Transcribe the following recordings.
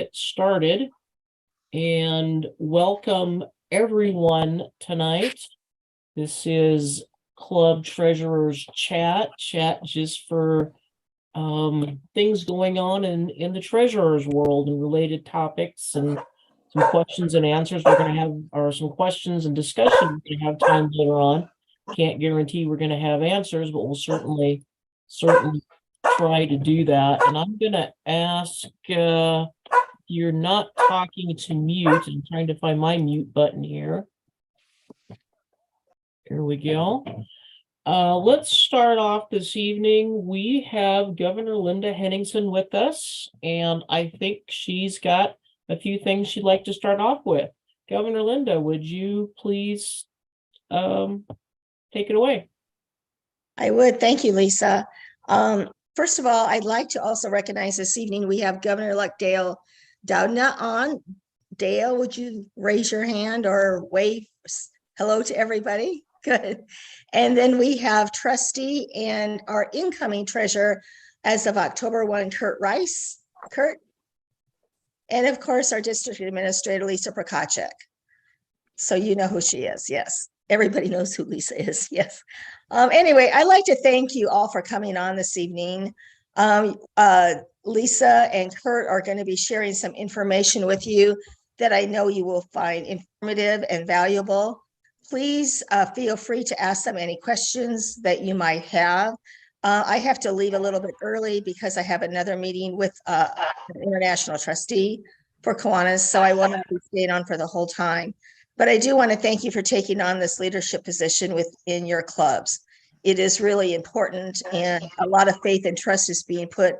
get started and welcome everyone tonight. This is Club Treasurers Chat just for things going on in the treasurer's world and related topics and some questions and answers. We're going to have, or some questions and discussion. We're going to have time later on. Can't guarantee we're going to have answers, but we'll certainly try to do that. And I'm going to ask, you're not talking to mute. I'm trying to find my mute button here. Here we go. Let's start off this evening. We have Governor Linda Henningsen with us, and I think she's got a few things she'd like to start off with. Governor Linda, would you please take it away? I would. Thank you, Lisa. First of all, I'd like to also recognize this evening we have Governor-elect Dale Doudna on. Dale, would you raise your hand or wave hello to everybody? Good. And then we have trustee and our incoming treasurer as of October 1, Kurt Rice. Kurt. And of course, our district administrator, Lisa Prokachek. So you know who she is. Yes. Everybody knows who Lisa is. Yes. Anyway, I'd like to thank you all for coming on this evening. Lisa and Kurt are going to be sharing some information with you that I know you will find informative and valuable. Please feel free to ask them any questions that you might have. I have to leave a little bit early because I have another meeting with an international trustee for Kiwanis, so I won't be staying on for the whole time. But I do want to thank you for taking on this leadership position within your clubs. It is really important, and a lot of faith and trust is being put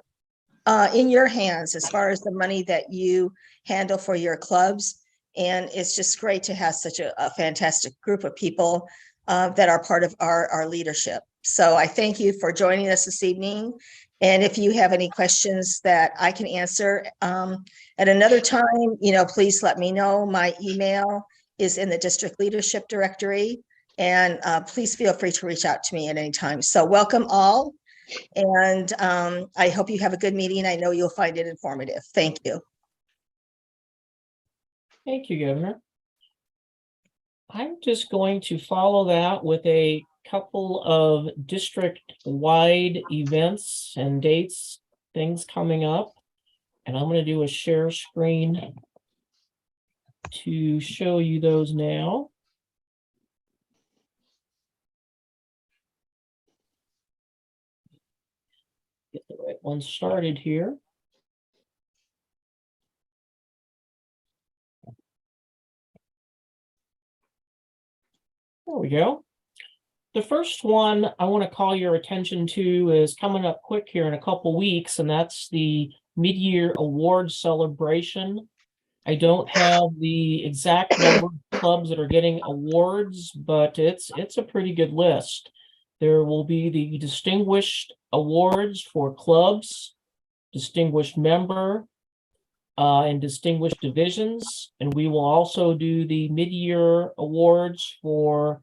in your hands as far as the money that you handle for your clubs. And it's just great to have such a fantastic group of people that are part of our leadership. So I thank you for joining us this evening. And if you have any questions that I can answer at another time, please let me know. My email is in the district leadership directory, and please feel free to reach out to me at any time. So welcome all. And I hope you have a good meeting. I know you'll find it informative. Thank you. Thank you, Governor. I'm just going to follow that with a couple of district-wide events and dates, things coming up. And I'm going to do a share screen to show you those now. Get the right one started here. There we go. The first one I want to call your attention to is coming up quick here in a couple weeks, and that's the mid-year award celebration. I don't have the exact number of clubs that are getting awards, but it's a pretty good list. There will be the distinguished awards for clubs, distinguished member, and distinguished divisions. And we will also do the mid-year awards for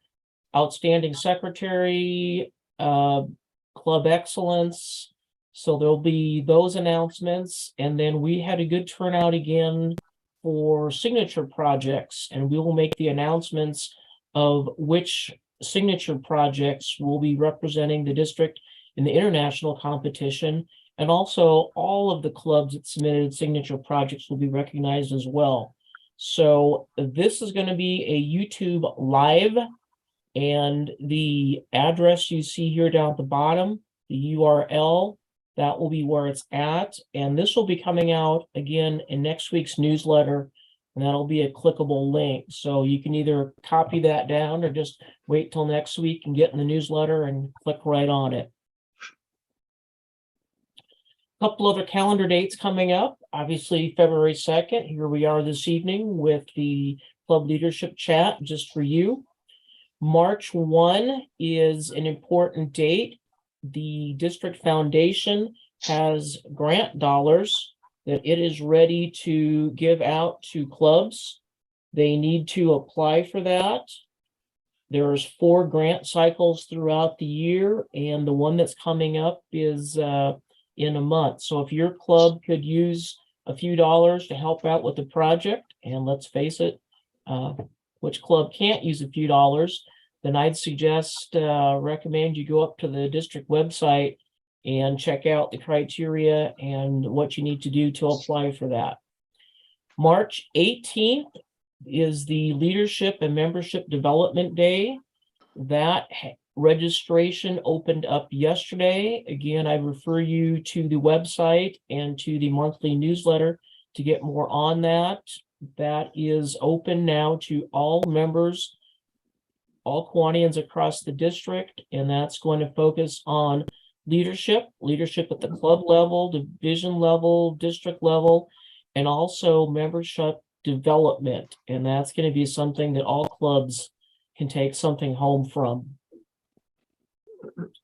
outstanding secretary, club excellence. So there'll be those announcements. And then we had a good turnout again for signature projects, and we will make the announcements of which signature projects will be representing the district in the international competition. And also all of the clubs that submitted signature projects will be recognized as well. So this is going to be a YouTube live, and the address you see here down at the bottom, the URL, that will be where it's at. And this will be coming out again in next week's newsletter, and that'll be a clickable link. So you can either copy that down or just wait till next week and get in the newsletter and click right on it. A couple other calendar dates coming up. Obviously, February 2nd, here we are this evening with the Club Leadership Chat just for you. March 1 is an important date. The district foundation has grant dollars that it is ready to give out to clubs. They need to apply for that. There's 4 grant cycles throughout the year, and the one that's coming up is in a month. So if your club could use a few dollars to help out with the project. And let's face it, which club can't use a few dollars? Then I'd suggest, recommend you go up to the district website and check out the criteria and what you need to do to apply for that. March 18th is the Leadership and Membership Development Day. That registration opened up yesterday. Again, I refer you to the website and to the monthly newsletter to get more on that. That is open now to all members, all Kiwanians across the district, and that's going to focus on leadership at the club level, division level, district level, and also membership development. And that's going to be something that all clubs can take something home from.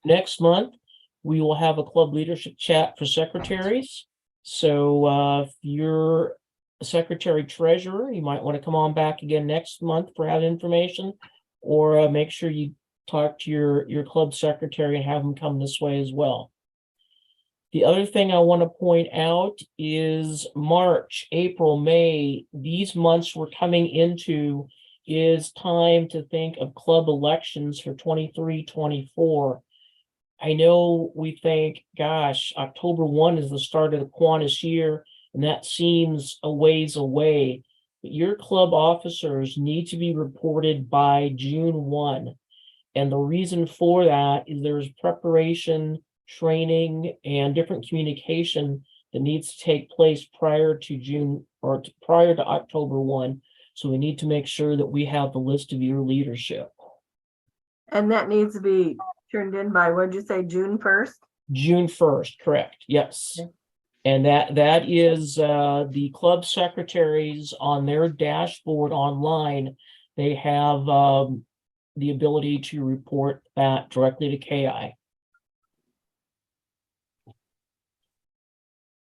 Next month, we will have a club leadership chat for secretaries. So if you're a secretary treasurer, you might want to come on back again next month for that information, or make sure you talk to your club secretary and have them come this way as well. The other thing I want to point out is March, April, May, these months we're coming into is time to think of club elections for 23-24. I know we think, gosh, October 1 is the start of the Kiwanis year, and that seems a ways away. But your club officers need to be reported by June 1. And the reason for that is there's preparation, training, and different communication that needs to take place prior to June or prior to October 1. So we need to make sure that we have the list of your leadership. And that needs to be turned in by, what'd you say, June 1st? June 1st, correct, yes. Okay. And that is the club secretaries on their dashboard online. They have the ability to report that directly to KI.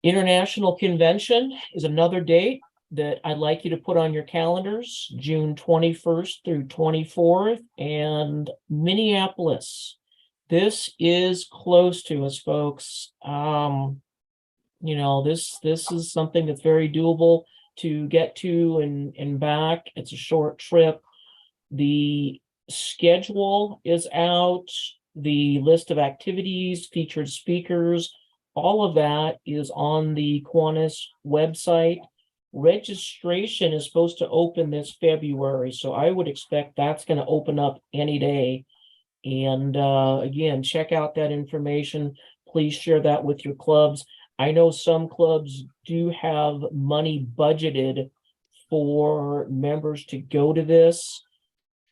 International Convention is another date that I'd like you to put on your calendars, June 21st through 24th, and Minneapolis. This is close to us, folks. You know, this is something that's very doable to get to and back. It's a short trip. The schedule is out, the list of activities, featured speakers, all of that is on the Kiwanis website. Registration is supposed to open this February, so I would expect that's going to open up any day. And again, check out that information. Please share that with your clubs. I know some clubs do have money budgeted for members to go to this.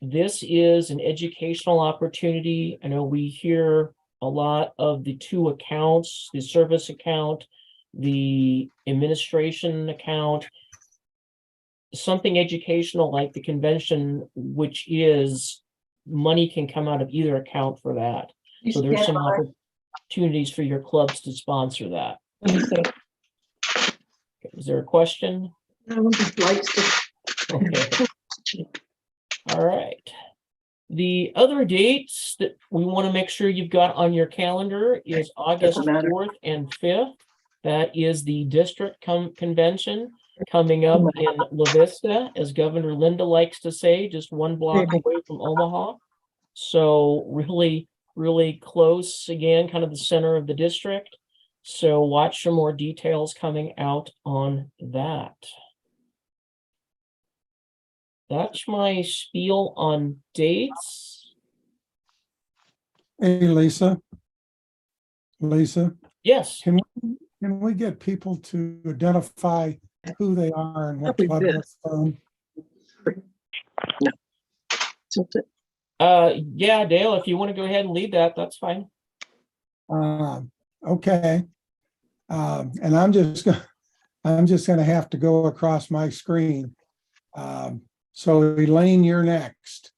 This is an educational opportunity. I know we hear a lot of the two accounts, the service account, the administration account, something educational like the convention, which is money can come out of either account for that. So there's some opportunities for your clubs to sponsor that. Is there a question? Okay. All right. The other dates that we want to make sure you've got on your calendar is August 4th and 5th. That is the district convention coming up in La Vista, as Governor Linda likes to say, just one block away from Omaha. So really, really close, again, kind of the center of the district. So watch for more details coming out on that. That's my spiel on dates. Hey, Lisa. Lisa, Yes. can we get people to identify who they are and what club they're from? Yeah, Dale, if you want to go ahead and lead that, that's fine. Okay. And I'm just gonna have to go across my screen. So Elaine, you're next.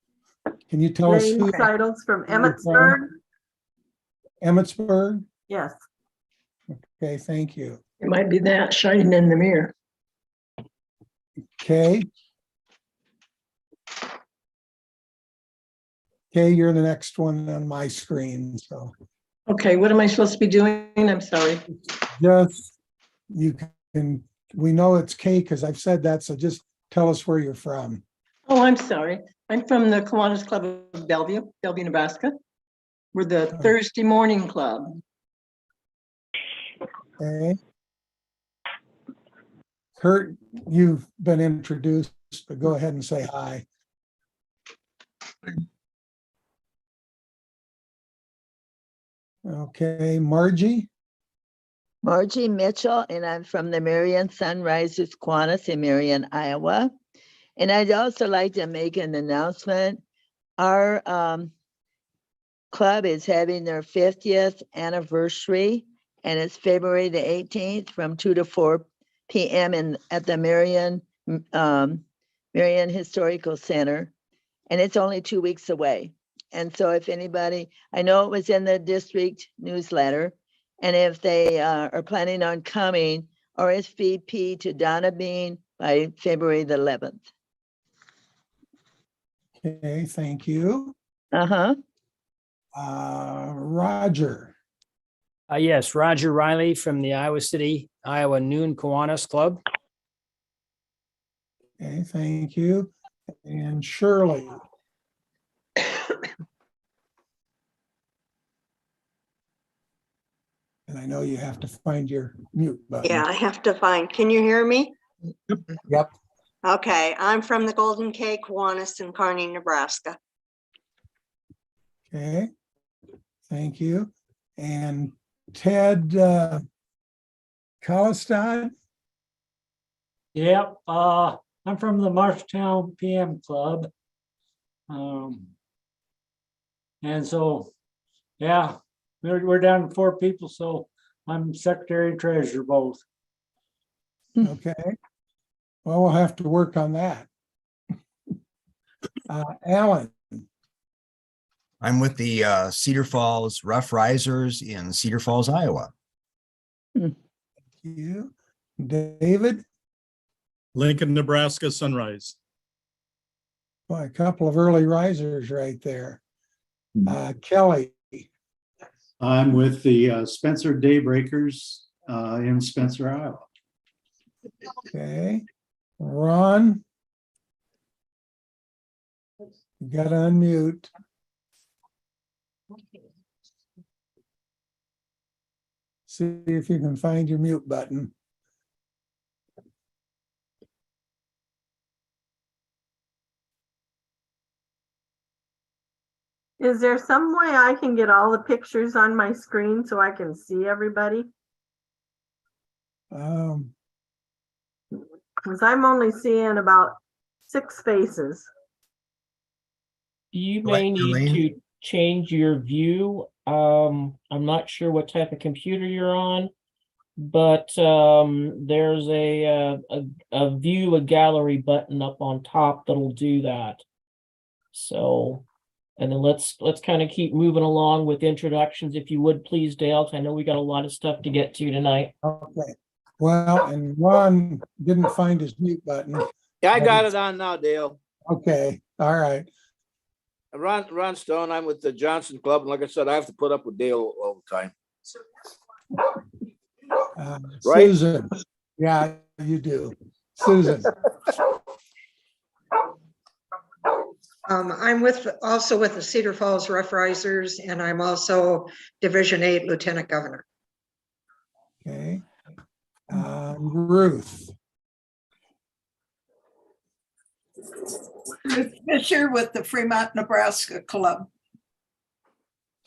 Can you tell us who? Titles from Emmitsburg. Emmitsburg? Yes. Okay, thank you. It might be that shining in the mirror. Okay. Okay, you're the next one on my screen, so. Okay, what am I supposed to be doing? I'm sorry. Just, you can we know it's K because I've said that, so just tell us where you're from. Oh, I'm sorry. I'm from the Kiwanis Club of Bellevue, Nebraska. We're the Thursday morning club. Okay. Kurt, you've been introduced, but go ahead and say hi. Okay, Margie? Margie Mitchell, and I'm from the Marion Sunrisers Kiwanis in Marion, Iowa. And I'd also like to make an announcement. Our club is having their 50th anniversary, and it's February the 18th from 2 to 4 p.m. at the Marion Historical Center. And it's only 2 weeks away. And so if anybody, I know it was in the district newsletter, and if they are planning on coming, RSVP to Donna Bean by February the 11th. Okay, thank you. Uh-huh. Roger. Yes, Roger Riley from the Iowa City, Iowa Noon Kiwanis Club. Okay, thank you. And Shirley. And I know you have to find your mute button. Yeah, I have to find, can you hear me? Yep. Okay, I'm from the Golden K Kiwanis in Kearney, Nebraska. Okay, thank you. And Ted Kalistad? Yep, I'm from the Marshtown PM Club. And so, yeah, we're down to 4 people, so I'm secretary and treasurer both. Okay. Well, we'll have to work on that. Alan. I'm with the Cedar Falls Rough Risers in Cedar Falls, Iowa. Thank you. David. Lincoln, Nebraska Sunrise. Boy, a couple of early risers right there. Kelly. I'm with the Spencer Daybreakers in Spencer, Iowa. Okay. Ron. You got to unmute. See if you can find your mute button. Is there some way I can get all the pictures on my screen so I can see everybody? Because I'm only seeing about 6 faces. You may need to change your view. I'm not sure what type of computer you're on, but there's a view a gallery button up on top that'll do that. So, and then let's kind of keep moving along with introductions, if you would please, Dale. I know we got a lot of stuff to get to tonight. Okay. Well, and Ron didn't find his mute button. Yeah, I got it on now, Dale. Okay. All right. Ron Stone, I'm with the Johnson Club, and like I said, I have to put up with Dale all the time. Right? Susan. Yeah, you do. Susan. I'm also with the Cedar Falls Rough Risers, and I'm also Division 8 Lieutenant Governor. Okay. Ruth. Ruth Fisher with the Fremont, Nebraska Club.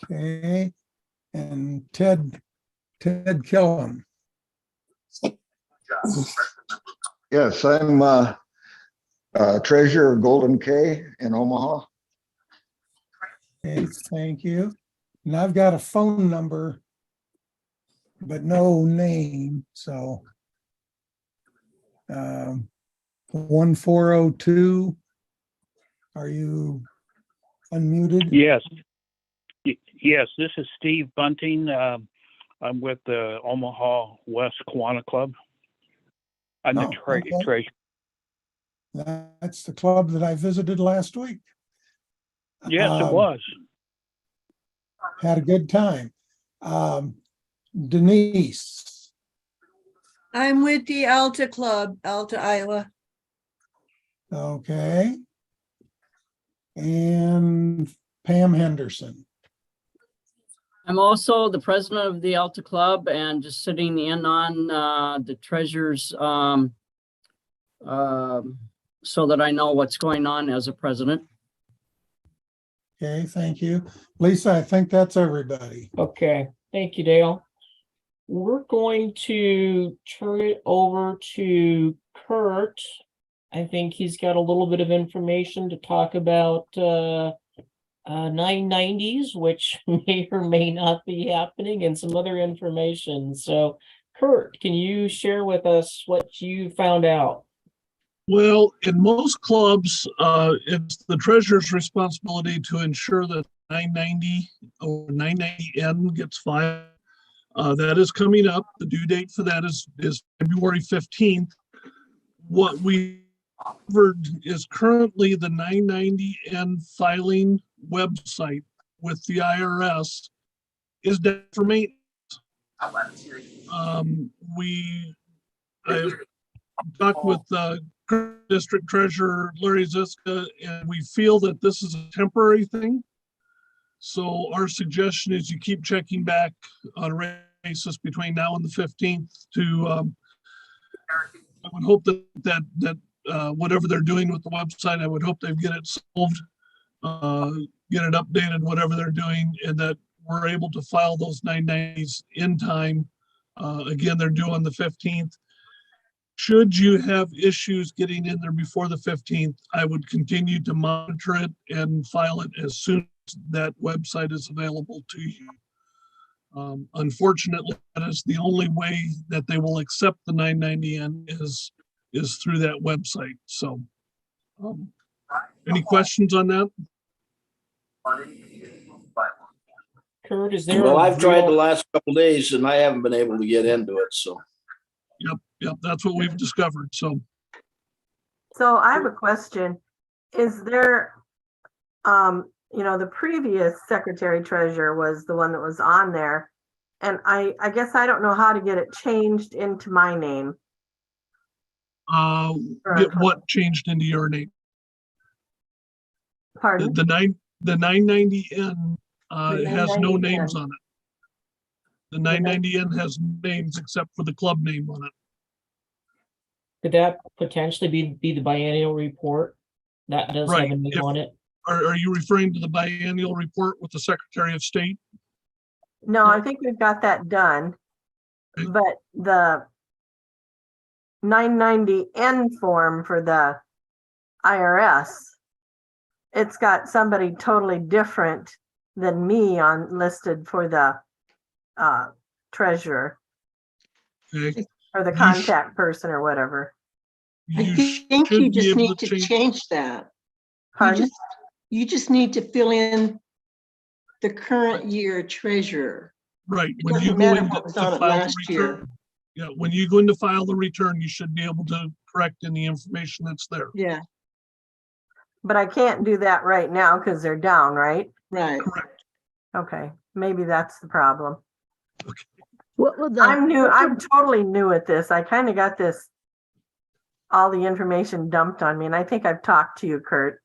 Okay. And Ted Killam. Yes, I'm treasurer of Golden K in Omaha. Okay, thank you. And I've got a phone number, but no name, so 1402. Are you unmuted? Yes. Yes, this is Steve Bunting. I'm with the Omaha West Kiwanis Club. I'm the treasurer. That's the club that I visited last week. Yes, it was. Had a good time. Denise. I'm with the Alta Club, Alta, Iowa. Okay. And Pam Henderson. I'm also the president of the Alta Club and just sitting in on the treasurers so that I know what's going on as a president. Okay, thank you. Lisa, I think that's everybody. Okay, thank you, Dale. We're going to turn it over to Kurt. I think he's got a little bit of information to talk about 990s, which may or may not be happening, and some other information. So, Kurt, can you share with us what you found out? Well, in most clubs, it's the treasurer's responsibility to ensure that 990 or 990N gets filed. That is coming up. The due date for that is February 15th. What we covered is currently the 990N filing website with the IRS is down for maintenance. I've talked with District Treasurer Larry Ziska, and we feel that this is a temporary thing. So our suggestion is you keep checking back on a regular basis between now and the 15th to, I would hope that whatever they're doing with the website, I would hope they get it solved, get it updated, whatever they're doing, and that we're able to file those 990s in time. Again, they're due on the 15th. Should you have issues getting in there before the 15th, I would continue to monitor it and file it as soon as that website is available to you. Unfortunately, that is the only way that they will accept the 990N is through that website. So, any questions on that? Kurt, is there? Well, I've tried the last couple of days and I haven't been able to get into it, so. Yep, that's what we've discovered, so. So I have a question. Is there, the previous secretary treasurer was the one that was on there. And I guess I don't know how to get it changed into my name. Get what changed into your name? Pardon? The 990N has no names on it. The 990N has names except for the club name on it. Could that potentially be the biennial report? That does have a name on it. Are you referring to the biennial report with the Secretary of State? No, I think we've got that done. But the 990N form for the IRS, it's got somebody totally different than me on listed for the treasurer. Okay. Or the contact person or whatever. I think you just need to change that. You just need to fill in the current year treasurer. Right. It doesn't matter what was on it last year. Yeah, when you go in to file the return, you should be able to correct any information that's there. Yeah. But I can't do that right now because they're down, right? Right. Correct. Okay, maybe that's the problem. Okay. I'm new. I'm totally new at this. I kind of got all the information dumped on me, and I think I've talked to you, Kurt,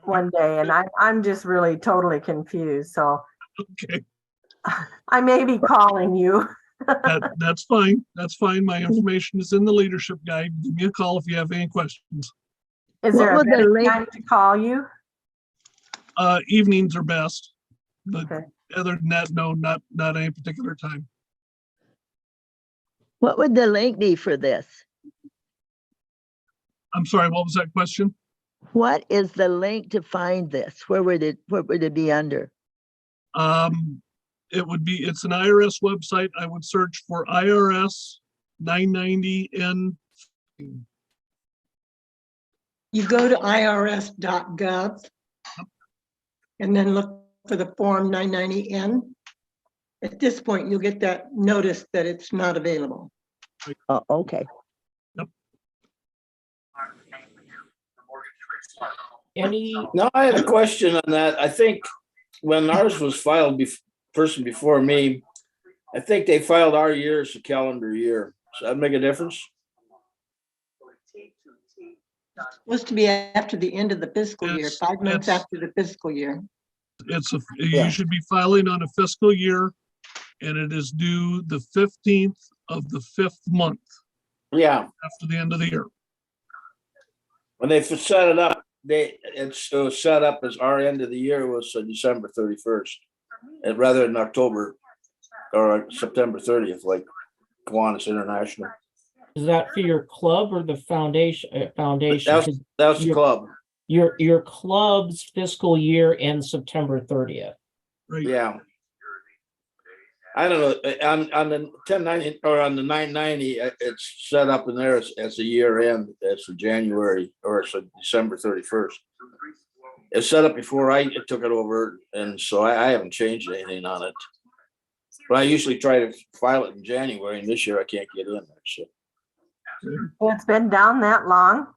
one day, and I'm just really totally confused. So okay, I may be calling you. That's fine. That's fine. My information is in the leadership guide. Give me a call if you have any questions. Is there a better time to call you? Evenings are best, but other than that, no, not any particular time. What would the link be for this? I'm sorry, what was that question? What is the link to find this? What would it be under? It's an IRS website. I would search for IRS 990N. You go to irs.gov and then look for the form 990N. At this point, you'll get that notice that it's not available. Oh, okay. Yep. No, I had a question on that. I think when ours was filed, person before me, I think they filed our year as a calendar year. Does that make a difference? Supposed to be after the end of the fiscal year, It's- 5 months it's- after the fiscal year. You should be filing on a fiscal year, and it is due the 15th of the 5th month Yeah, after the end of the year. when they set it up, it was set up as our end of the year was December 31st. And rather than October or September 30th, like Kiwanis International. Is that for your club or the foundation? Foundation. That's the Your- club. Your club's fiscal year ends September 30th. Right. Yeah. I don't know, on the 1090 or on the 990, it's set up in there as a year end, as for January or it's a December 31st. It's set up before I took it over, and so I haven't changed anything on it. But I usually try to file it in January, and this year I can't get in there, so. It's been down that long?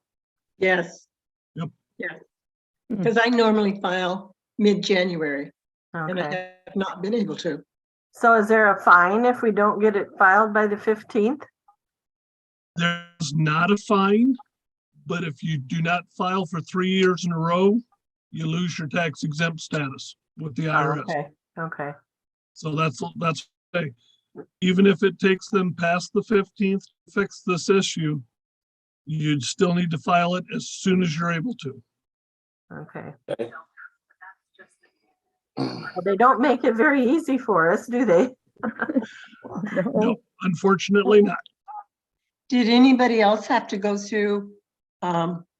Yes. Yep. Yeah. Because I normally file mid-January and I Okay. have not been able to. So is there a fine if we don't get it filed by the 15th? There's not a fine, but if you do not file for 3 years in a row, you lose your tax exempt status with the IRS. Okay, okay. So that's even if it takes them past the 15th to fix this issue, you'd still need to file it as soon as you're able to. Okay. Okay. Well, they don't make it very easy for us, do they? No, unfortunately not. Did anybody else have to go through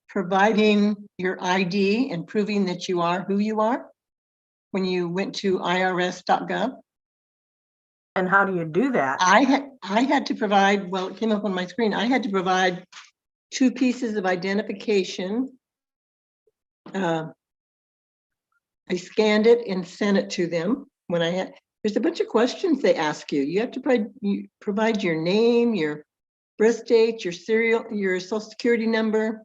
providing your ID and proving that you are who you are when you went to irs.gov? And how do you do that? I had to provide, well, it came up on my screen. I had to provide 2 pieces of identification. I scanned it and sent it to them when there's a bunch of questions they ask you. You have to provide your name, your birth date, your social security number.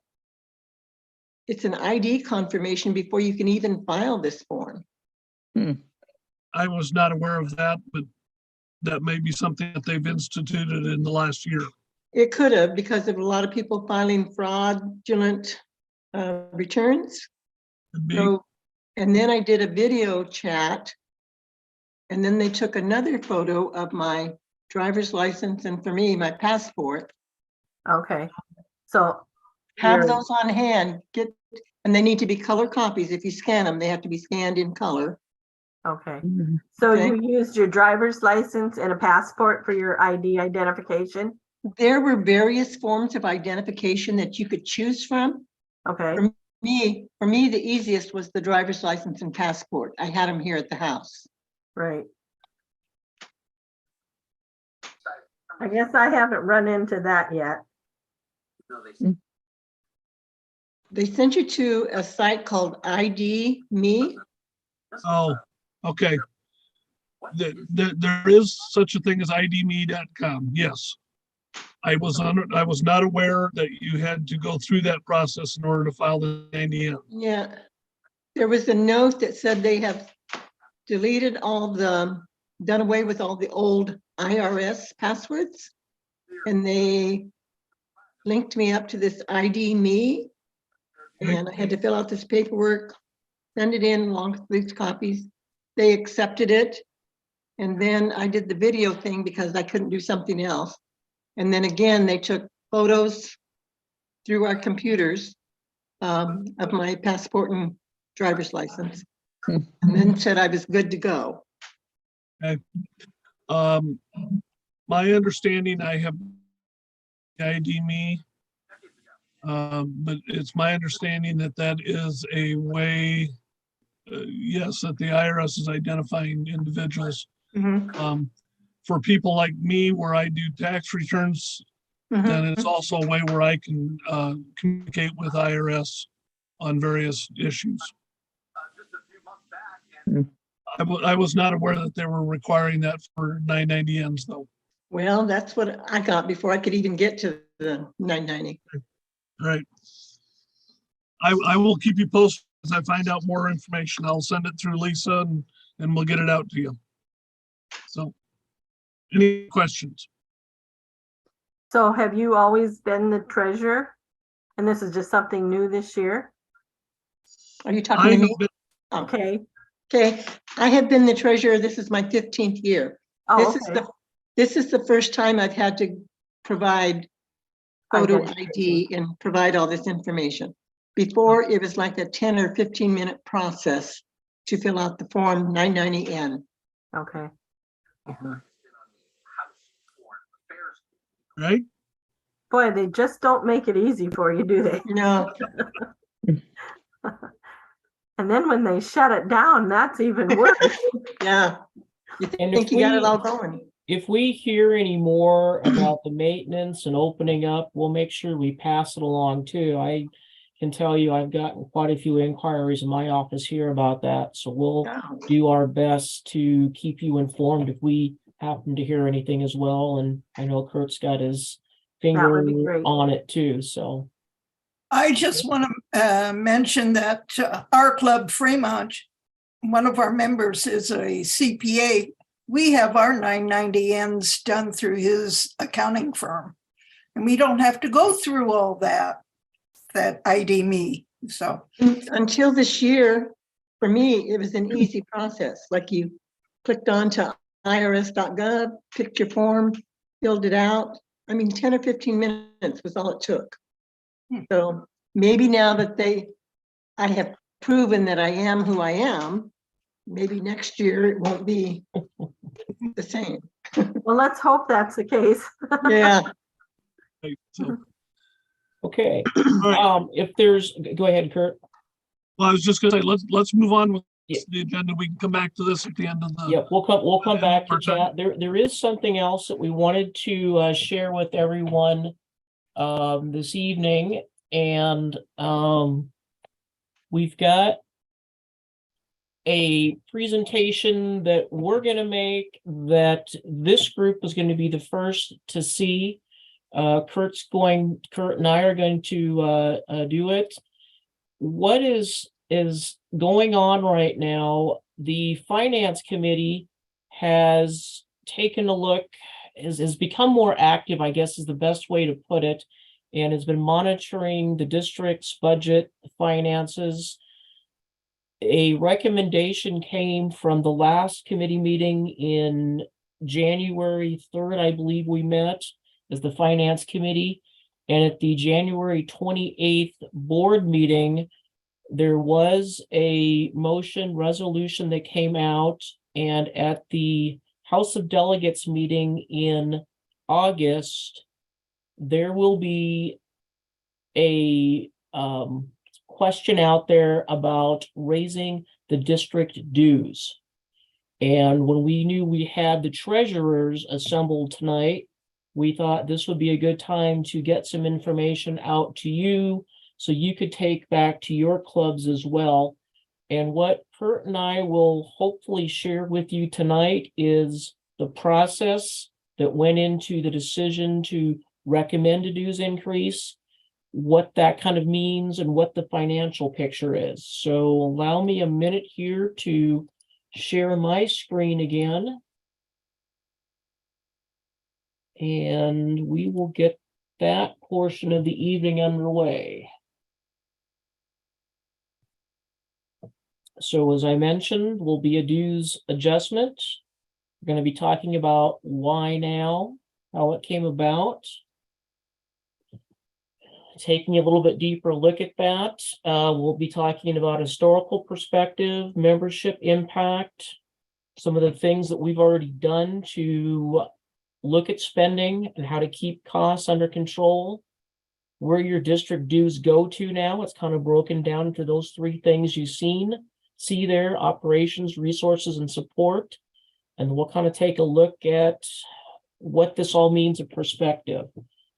It's an ID confirmation before you can even file this form. I was not aware of that, but that may be something that they've instituted in the last year. It could have, because of a lot of people filing fraudulent returns. Could be. So, and then I did a video chat, and then they took another photo of my driver's license and for me, my passport. Okay, so. Have you're- those on hand, and they need to be color copies. If you scan them, they have to be scanned in color. Okay, so Okay. you used your driver's license and a passport for your ID identification? There were various forms of identification that you could choose from. Okay, For me, the easiest was the driver's license and passport. I had them here at the house. right. I guess I haven't run into that yet. They sent you to a site called ID Me. Oh, okay. There is such a thing as idme.com. Yes. I was not aware that you had to go through that process in order to file the IDN. Yeah. There was a note that said they have deleted done away with all the old IRS passwords. And they linked me up to this ID Me. And I had to fill out this paperwork, send it in along with these copies. They accepted it. And then I did the video thing because I couldn't do something else. And then again, they took photos through our computers of my passport and driver's license. And then said I was good to go. Okay. My understanding, I have ID Me. But it's my understanding that that is a way, yes, that the IRS is identifying individuals. For people like me, where I do tax returns, then it's also a way where I can communicate with IRS on various issues. I was not aware that they were requiring that for 990Ns though. Well, that's what I got before I could even get to the 990. All right. I will keep you posted as I find out more information. I'll send it through Lisa and we'll get it out to you. So, any questions? So have you always been the treasurer? And this is just something new this year? Are you I talking to have me? been, Oh, Okay. okay, I have been the treasurer. This is my 15th year. Oh, This is okay. this is the first time I've had to provide photo ID and provide all this information. Before, it was like a 10 or 15-minute process to fill out the form 990N. Okay. right? Boy, they just don't make it easy for you, do they? No, And then when they shut it down, that's even worse. yeah. You And think if you got it we- all going. If we hear any more about the maintenance and opening up, we'll make sure we pass it along too. I can tell you, I've gotten quite a few inquiries in my office here about that, so we'll Wow. do our best to keep you informed if we happen to hear anything as well. And I know Kurt's got his finger would be great. on it too, so. I just want to mention that our club, Fremont, one of our members is a CPA. We have our 990Ns done through his accounting firm. And we don't have to go through all that ID me. So Until this year, for me, it was an easy process. Like you clicked on to irs.gov, picked your form, filled it out. I mean, 10 or 15 minutes was all it took. So maybe now that I have proven that I am who I am, maybe next year it won't be the same. Well, let's hope that's the case. Yeah. Right, so, Okay, right. if there's, go ahead, Kurt. Well, I was just gonna say, let's move on with Yeah. the agenda. We can come back to this at the end of the. Yep, we'll come back to Our time. chat. There is something else that we wanted to share with everyone this evening, and we've got a presentation that we're going to make that this group is going to be the first to see. Kurt and I are going to do it. What is going on right now? The finance committee has taken a look, has become more active, I guess is the best way to put it, and has been monitoring the district's budget, finances. A recommendation came from the last committee meeting in January 3rd, I believe we met as the finance committee. And at the January 28th board meeting, there was a motion resolution that came out, and at the House of Delegates meeting in August, there will be a question out there about raising the district dues. And when we knew we had the treasurers assembled tonight, we thought this would be a good time to get some information out to you so you could take back to your clubs as well. And what Kurt and I will hopefully share with you tonight is the process that went into the decision to recommend a dues increase, what that kind of means, and what the financial picture is. So allow me a minute here to share my screen again. And we will get that portion of the evening underway. So as I mentioned, will be a dues adjustment. We're going to be talking about why now, how it came about. Taking a little bit deeper look at that. We'll be talking about historical perspective, membership impact, some of the things that we've already done to look at spending and how to keep costs under control, where your district dues go to now. It's kind of broken down into those three things you've see there: operations, resources, and support. And we'll kind of take a look at what this all means in perspective.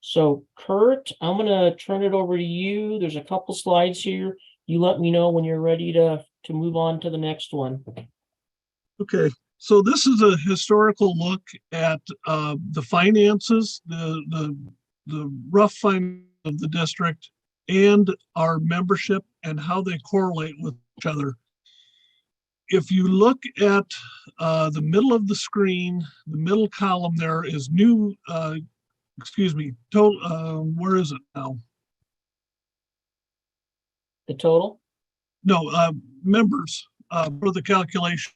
So Kurt, I'm going to turn it over to you. There's a couple slides here. You let me know when you're ready to move on to the next one. Okay, so this is a historical look at the finances, the rough finance of the district, and our membership and how they correlate with each other. If you look at the middle of the screen, the middle column there is new excuse me, total, where is it now? The total? No, members, for the calculation.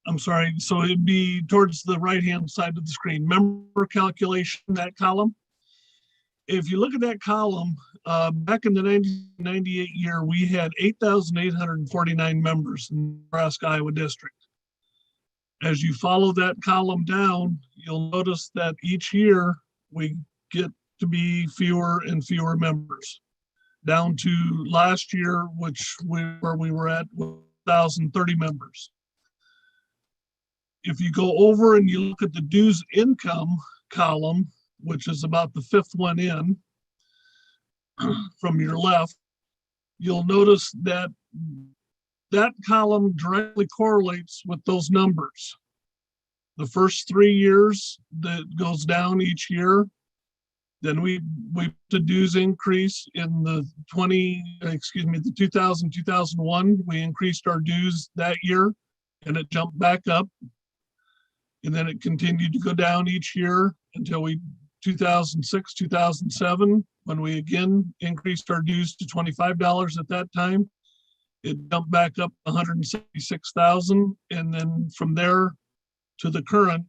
I'm sorry, so it'd be towards the right-hand side of the screen, member calculation, that column. If you look at that column, back in the 1998 year, we had 8,849 members in the Nebraska-Iowa district. As you follow that column down, you'll notice that each year we get to be fewer and fewer members. Down to last year, where we were at 1,030 members. If you go over and you look at the dues income column, which is about the fifth one in from your left, you'll notice that that column directly correlates with those numbers. The first 3 years that goes down each year, then we the dues increase in the 2000, 2001, we increased our dues that year and it jumped back up. And then it continued to go down each year until 2006, 2007, when we again increased our dues to $25 at that time. It jumped back up 176,000. And then from there to the current,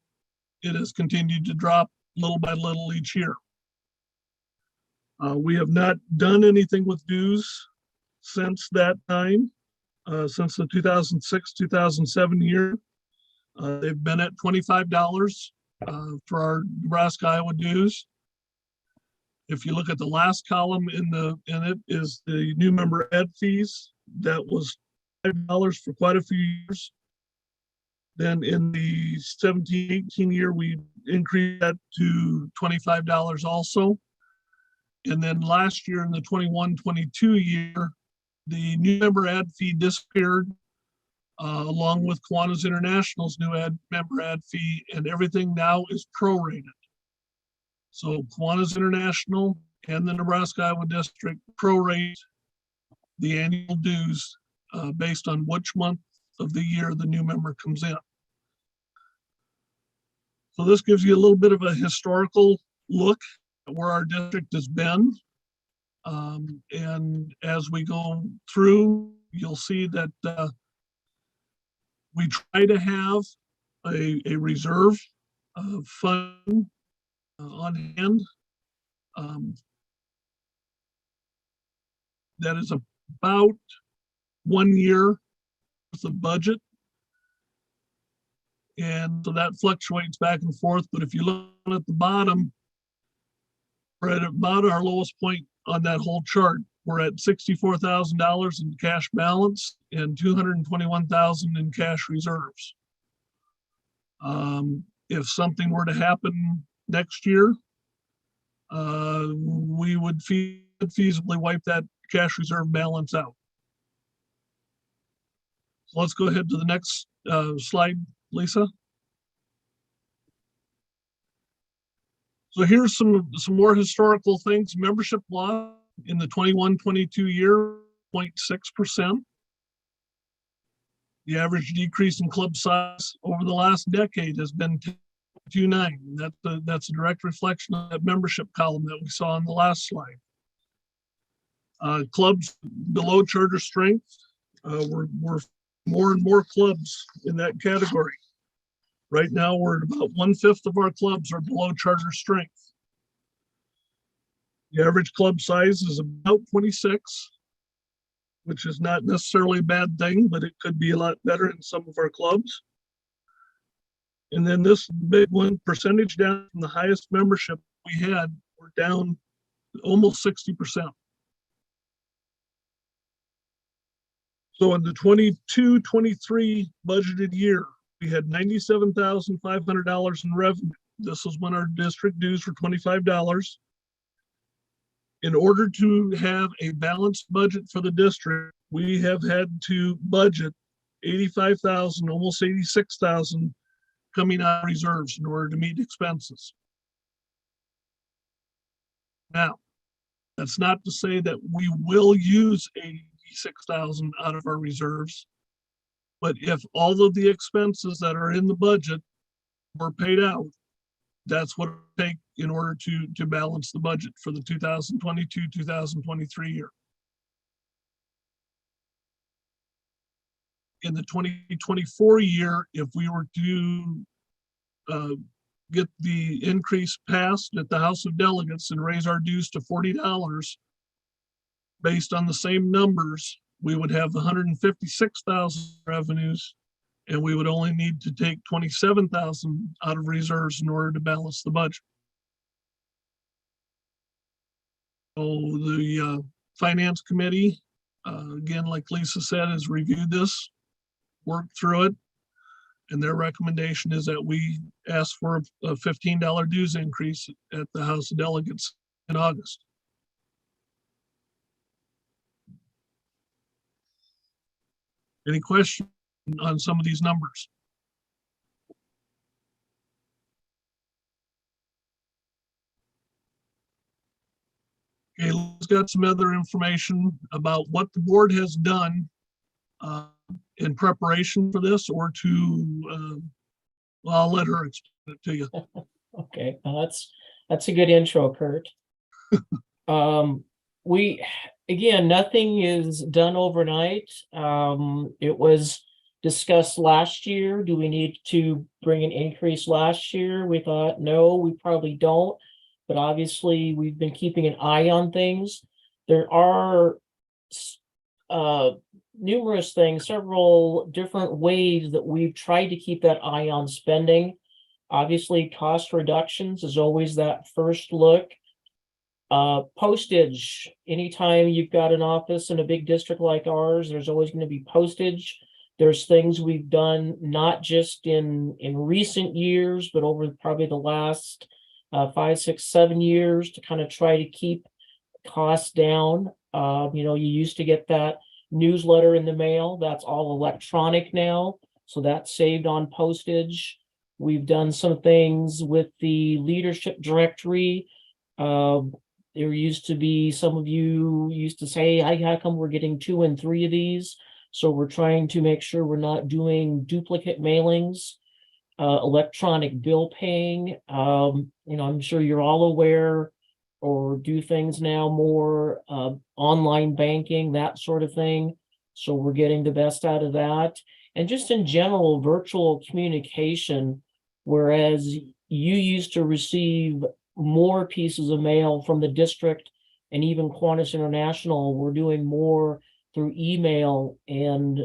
it has continued to drop little by little each year. We have not done anything with dues since that time, since the 2006, 2007 year. They've been at $25 for our Nebraska-Iowa dues. If you look at the last column in it is the new member ed fees. That was $5 for quite a few years. Then in the 17-18 year, we increased that to $25 also. And then last year in the 21-22 year, the new member ad fee disappeared, along with Kiwanis International's new member ad fee, and everything now is prorated. So Kiwanis International and the Nebraska-Iowa district prorate the annual dues based on which month of the year the new member comes in. So this gives you a little bit of a historical look at where our district has been. And as we go through, you'll see that we try to have a reserve fund on hand that is about 1 year worth of budget. And so that fluctuates back and forth. But if you look at the bottom, we're at about our lowest point on that whole chart. We're at $64,000 in cash balance and $221,000 in cash reserves. If something were to happen next year, we would feasibly wipe that cash reserve balance out. So let's go ahead to the next slide, Lisa. So here's some more historical things. Membership loss in the 21-22 year, 0.6%. The average decrease in club size over the last decade has been 2.9. That's a direct reflection of that membership column that we saw on the last slide. Clubs below charter strength, we're more and more clubs in that category. Right now, we're at about 1/5 of our clubs are below charter strength. The average club size is about 26, which is not necessarily a bad thing, but it could be a lot better in some of our clubs. And then this big one, percentage down from the highest membership we had, we're down almost 60%. So in the 22-23 budgeted year, we had $97,500 in revenue. This is when our district dues were $25. In order to have a balanced budget for the district, we have had to budget $85,000, almost $86,000 coming out of reserves in order to meet expenses. Now, that's not to say that we will use $86,000 out of our reserves. But if all of the expenses that are in the budget were paid out, that's what it would take in order to balance the budget for the 2022, 2023 year. In the 2024 year, if we were to get the increase passed at the House of Delegates and raise our dues to $40, based on the same numbers, we would have 156,000 revenues, and we would only need to take 27,000 out of reserves in order to balance the budget. So the Finance Committee, again, like Lisa said, has reviewed this, worked through it, and their recommendation is that we ask for a $15 dues increase at the House of Delegates in August. Any questions on some of these numbers? Okay, let's got some other information about what the board has done in preparation for this, or to, well, I'll let her explain it to you. Okay, well, that's a good intro, Kurt. We, again, nothing is done overnight. It was discussed last year. Do we need to bring an increase last year? We thought, no, we probably don't. But obviously, we've been keeping an eye on things. There are numerous things, several different ways that we've tried to keep that eye on spending. Obviously, cost reductions is always that first look. Postage, anytime you've got an office in a big district like ours, there's always going to be postage. There's things we've done not just in recent years, but over probably the last 5, 6, 7 years to kind of try to keep costs down. You know, you used to get that newsletter in the mail. That's all electronic now, so that's saved on postage. We've done some things with the leadership directory. There used to be, some of you used to say, how come we're getting 2 and 3 of these? So we're trying to make sure we're not doing duplicate mailings. Electronic bill paying. You know, I'm sure you're all aware, or do things now more online banking, that sort of thing. So we're getting the best out of that. And just in general, virtual communication, whereas you used to receive more pieces of mail from the district and even Kiwanis International, we're doing more through email and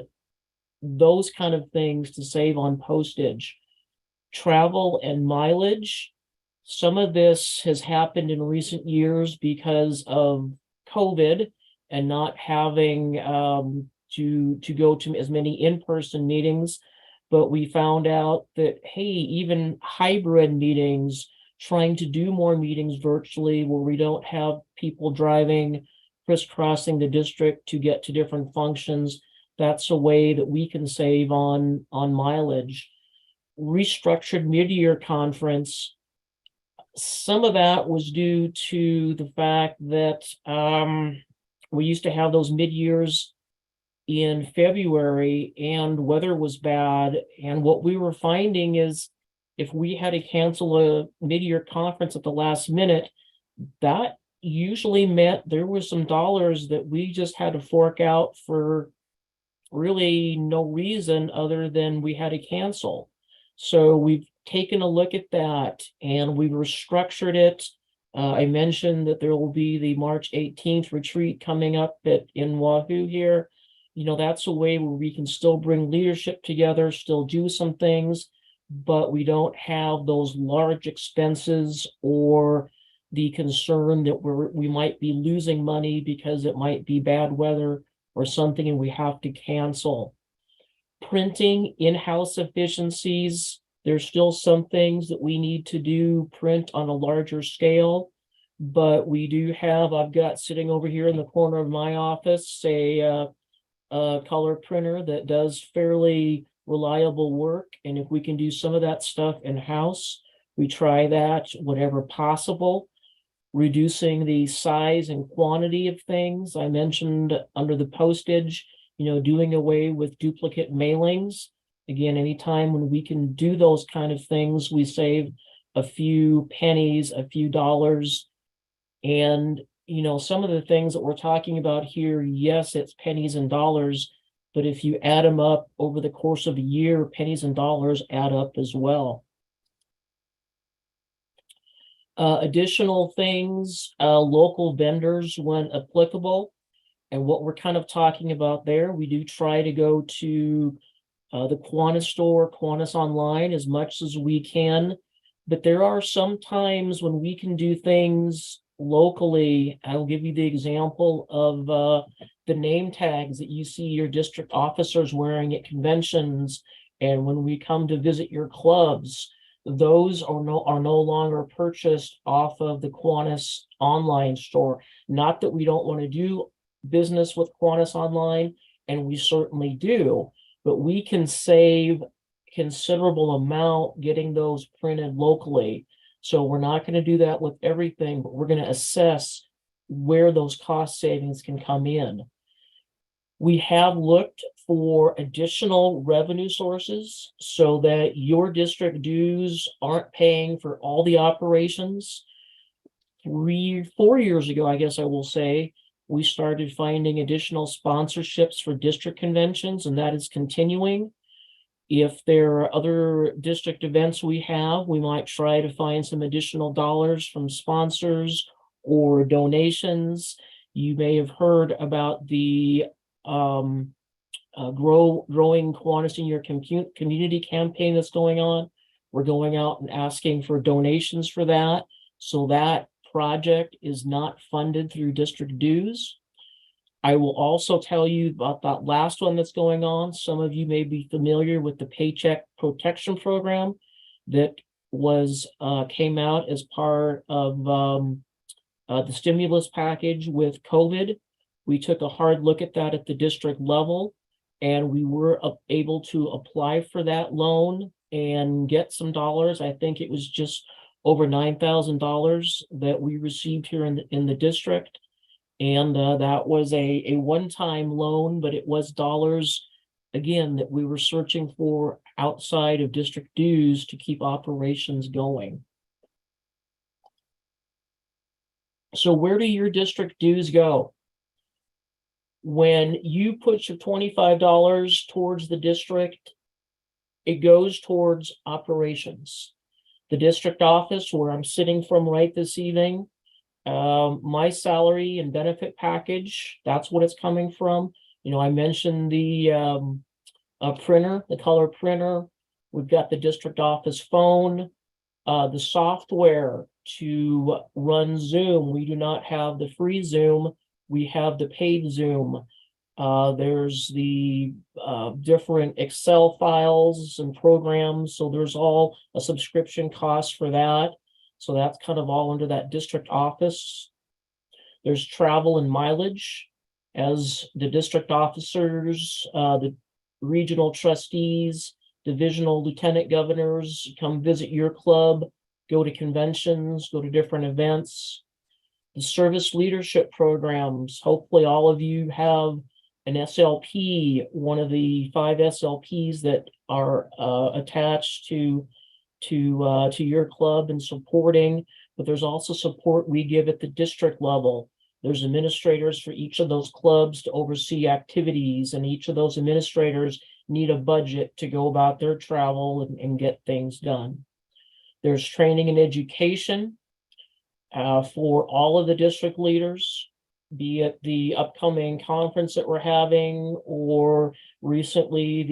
those kind of things to save on postage. Travel and mileage. Some of this has happened in recent years because of COVID and not having to go to as many in-person meetings. But we found out that, hey, even hybrid meetings, trying to do more meetings virtually where we don't have people driving, crisscrossing the district to get to different functions, that's a way that we can save on mileage. Restructured mid-year conference. Some of that was due to the fact that we used to have those mid-years in February and weather was bad. And what we were finding is if we had to cancel a mid-year conference at the last minute, that usually meant there was some dollars that we just had to fork out for really no reason other than we had to cancel. So we've taken a look at that and we've restructured it. I mentioned that there will be the March 18th retreat coming up in Wahoo here. You know, that's a way where we can still bring leadership together, still do some things, but we don't have those large expenses or the concern that we might be losing money because it might be bad weather or something and we have to cancel. Printing, in-house efficiencies. There's still some things that we need to do, print on a larger scale, but we do have, I've got sitting over here in the corner of my office, a color printer that does fairly reliable work. And if we can do some of that stuff in-house, we try that whenever possible. Reducing the size and quantity of things. I mentioned under the postage, you know, doing away with duplicate mailings. Again, anytime when we can do those kind of things, we save a few pennies, a few dollars. And, some of the things that we're talking about here, yes, it's pennies and dollars, but if you add them up over the course of a year, pennies and dollars add up as well. Additional things, local vendors when applicable. And what we're kind of talking about there, we do try to go to the Kiwanis store, Kiwanis online as much as we can. But there are some times when we can do things locally. I'll give you the example of the name tags that you see your district officers wearing at conventions. And when we come to visit your clubs, those are no longer purchased off of the Kiwanis online store. Not that we don't want to do business with Kiwanis online, and we certainly do, but we can save considerable amount getting those printed locally. So we're not going to do that with everything, but we're going to assess where those cost savings can come in. We have looked for additional revenue sources so that your district dues aren't paying for all the operations. 4 years ago, I guess I will say, we started finding additional sponsorships for district conventions, and that is continuing. If there are other district events we have, we might try to find some additional dollars from sponsors or donations. You may have heard about the growing Kiwanis in Your Community campaign that's going on. We're going out and asking for donations for that. So that project is not funded through district dues. I will also tell you about that last one that's going on. Some of you may be familiar with the Paycheck Protection Program that came out as part of the stimulus package with COVID. We took a hard look at that at the district level, and we were able to apply for that loan and get some dollars. I think it was just over $9,000 that we received here in the district. And that was a one-time loan, but it was dollars, again, that we were searching for outside of district dues to keep operations going. So where do your district dues go? When you put your $25 towards the district, it goes towards operations. The district office, where I'm sitting from right this evening, my salary and benefit package, that's what it's coming from. I mentioned the printer, the color printer. We've got the district office phone, the software to run Zoom. We do not have the free Zoom. We have the paid Zoom. There's the different Excel files and programs. So there's all a subscription cost for that. So that's kind of all under that district office. There's travel and mileage as the district officers, the regional trustees, divisional lieutenant governors come visit your club, go to conventions, go to different events. The service leadership programs, hopefully all of you have an SLP, one of the 5 SLPs that are attached to your club and supporting, but there's also support we give at the district level. There's administrators for each of those clubs to oversee activities, and each of those administrators need a budget to go about their travel and get things done. There's training and education for all of the district leaders, be it the upcoming conference that we're having, or recently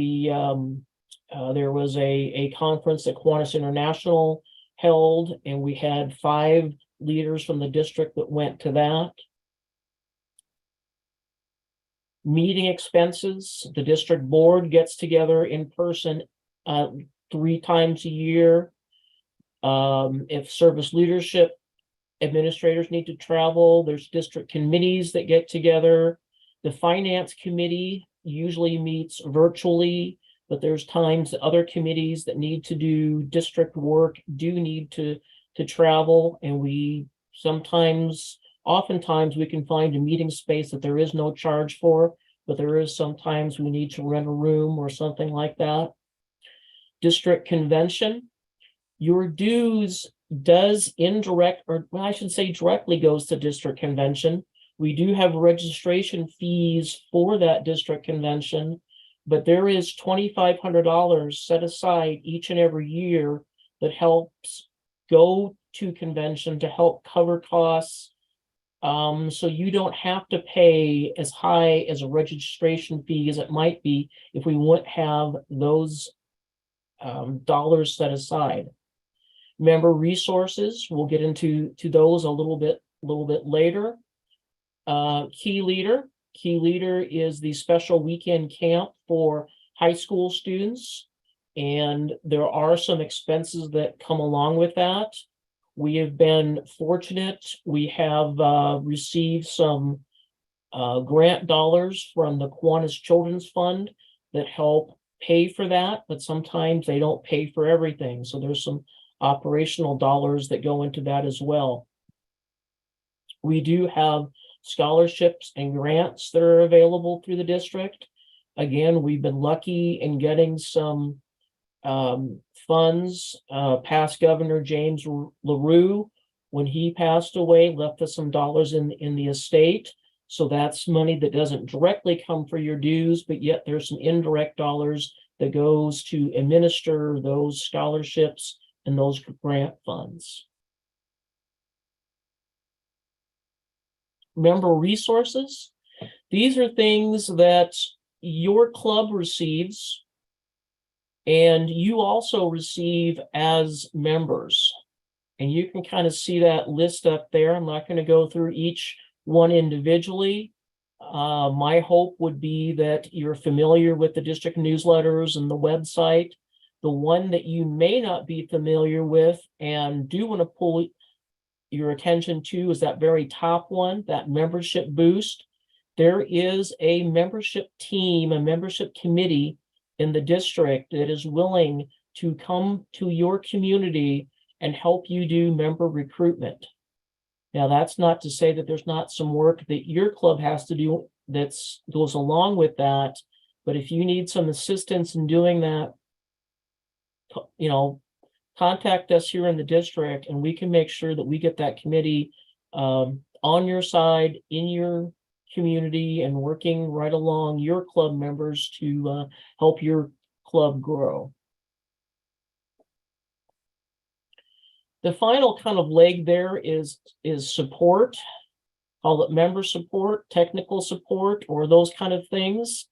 there was a conference that Kiwanis International held, and we had 5 leaders from the district that went to that. Meeting expenses, the district board gets together in person 3 times a year. If service leadership administrators need to travel, there's district committees that get together. The finance committee usually meets virtually, but there's times that other committees that need to do district work do need to travel, and oftentimes we can find a meeting space that there is no charge for, but there is sometimes we need to rent a room or something like that. District convention, Your dues does indirect, or well, I should say directly goes to district convention. We do have registration fees for that district convention, but there is $2,500 set aside each and every year that helps go to convention to help cover costs. So you don't have to pay as high as a registration fee as it might be if we wouldn't have those dollars set aside. Member resources, we'll get into those a little bit later. Key Leader is the special weekend camp for high school students, and there are some expenses that come along with that. We have been fortunate. We have received some grant dollars from the Kiwanis Children's Fund that help pay for that, but sometimes they don't pay for everything. So there's some operational dollars that go into that as well. We do have scholarships and grants that are available through the district. Again, we've been lucky in getting some funds. Past Governor James LaRue, when he passed away, left us some dollars in the estate. So that's money that doesn't directly come for your dues, but yet there's some indirect dollars that goes to administer those scholarships and those grant funds. Member resources. These are things that your club receives and you also receive as members. And you can kind of see that list up there. I'm not going to go through each one individually. My hope would be that you're familiar with the district newsletters and the website. The one that you may not be familiar with and do want to pull your attention to is that very top one, that membership boost. There is a membership team, a membership committee in the district that is willing to come to your community and help you do member recruitment. Now, that's not to say that there's not some work that your club has to do that goes along with that. But if you need some assistance in doing that, you know, contact us here in the district and we can make sure that we get that committee on your side, in your community, and working right along your club members to help your club grow. The final kind of leg there is support. Call it member support, technical support, or those kind of things.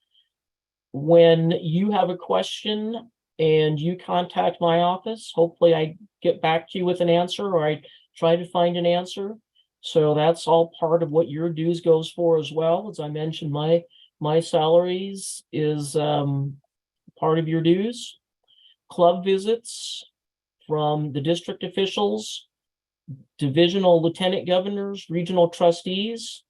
When you have a question and you contact my office, hopefully I get back to you with an answer, or I try to find an answer. So that's all part of what your dues goes for as well. As I mentioned, my salaries is part of your dues. Club visits from the district officials, divisional lieutenant governors, regional trustees.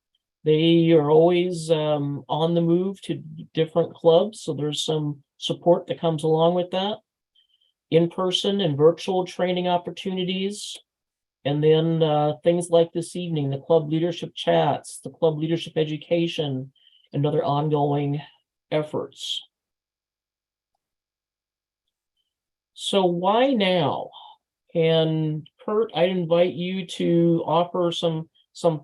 They are always on the move to different clubs, so there's some support that comes along with that. In-person and virtual training opportunities. And then things like this evening, the club leadership chats, the club leadership education, and other ongoing efforts. So why now? And Kurt, I'd invite you to offer some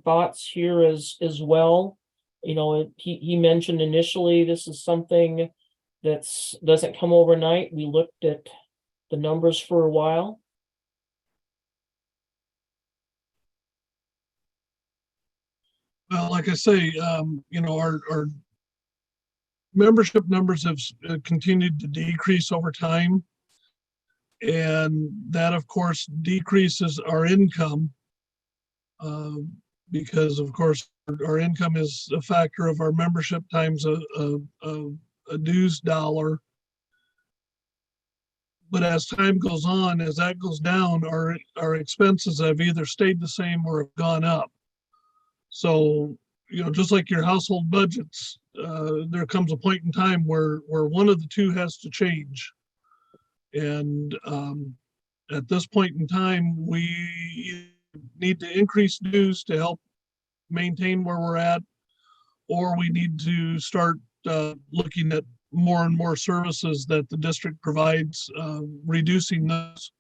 thoughts here as well. You know, he mentioned initially this is something that doesn't come overnight. We looked at the numbers for a while. Well, like I say, you know, our membership numbers have continued to decrease over time. And that, of course, decreases our income because, of course, our income is a factor of our membership times a dues dollar. But as time goes on, as that goes down, our expenses have either stayed the same or have gone up. So, you know, just like your household budgets, there comes a point in time where one of the two has to change. And at this point in time, we need to increase dues to help maintain where we're at, or we need to start looking at more and more services that the district provides, reducing those.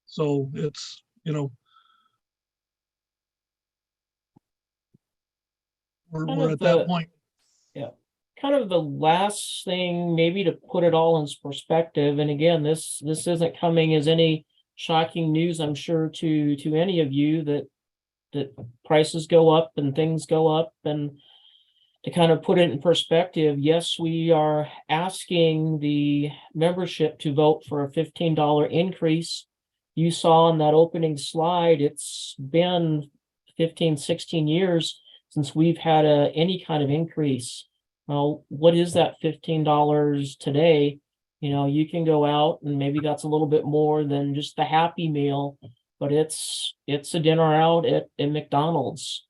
So it's, we're at that point. Yeah, kind of the last thing, maybe to put it all in perspective, and again, this isn't coming as any shocking news, I'm sure, to any of you, that prices go up and things go up. And to kind of put it in perspective, yes, we are asking the membership to vote for a $15 increase. You saw on that opening slide, it's been 15, 16 years since we've had any kind of increase. Well, what is that $15 today? You can go out and maybe that's a little bit more than just the Happy Meal, but it's a dinner out at McDonald's.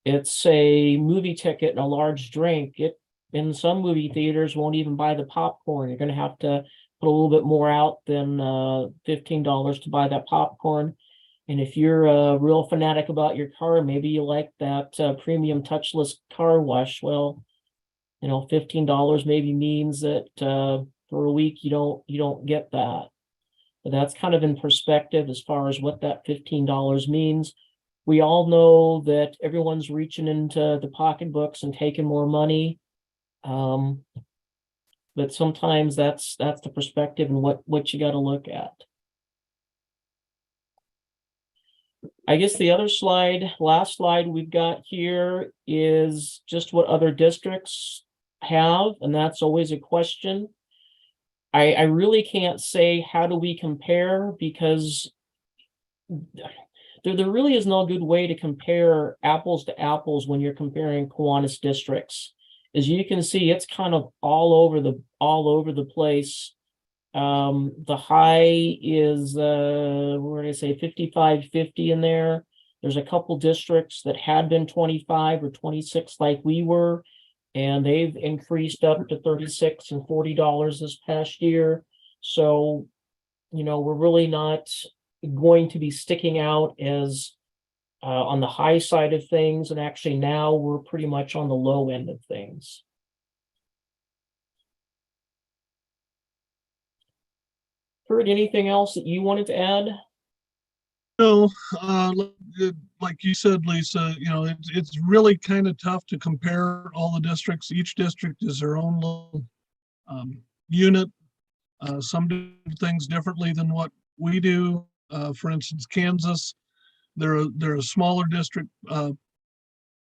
It's a movie ticket and a large drink. It in some movie theaters won't even buy the popcorn. You're going to have to put a little bit more out than $15 to buy that popcorn. And if you're a real fanatic about your car, maybe you like that premium touchless car wash. Well, $15 maybe means that for a week you don't get that. But that's kind of in perspective as far as what that $15 means. We all know that everyone's reaching into the pocketbooks and taking more money. But sometimes that's the perspective and what you got to look at. I guess the other slide, last slide we've got here is just what other districts have, and that's always a question. I really can't say how do we compare, because there really is no good way to compare apples to apples when you're comparing Kiwanis districts. As you can see, it's kind of all over the place. The high is what did I say, 55-50 in there. There's a couple districts that had been 25 or 26 like we were, and they've increased up to $36 and $40 this past year. So, we're really not going to be sticking out as on the high side of things, and actually now we're pretty much on the low end of things. Kurt, anything else that you wanted to add? No, like you said, Lisa, it's really kind of tough to compare all the districts. Each district is their own little unit. Some do things differently than what we do. For instance, Kansas, they're a smaller district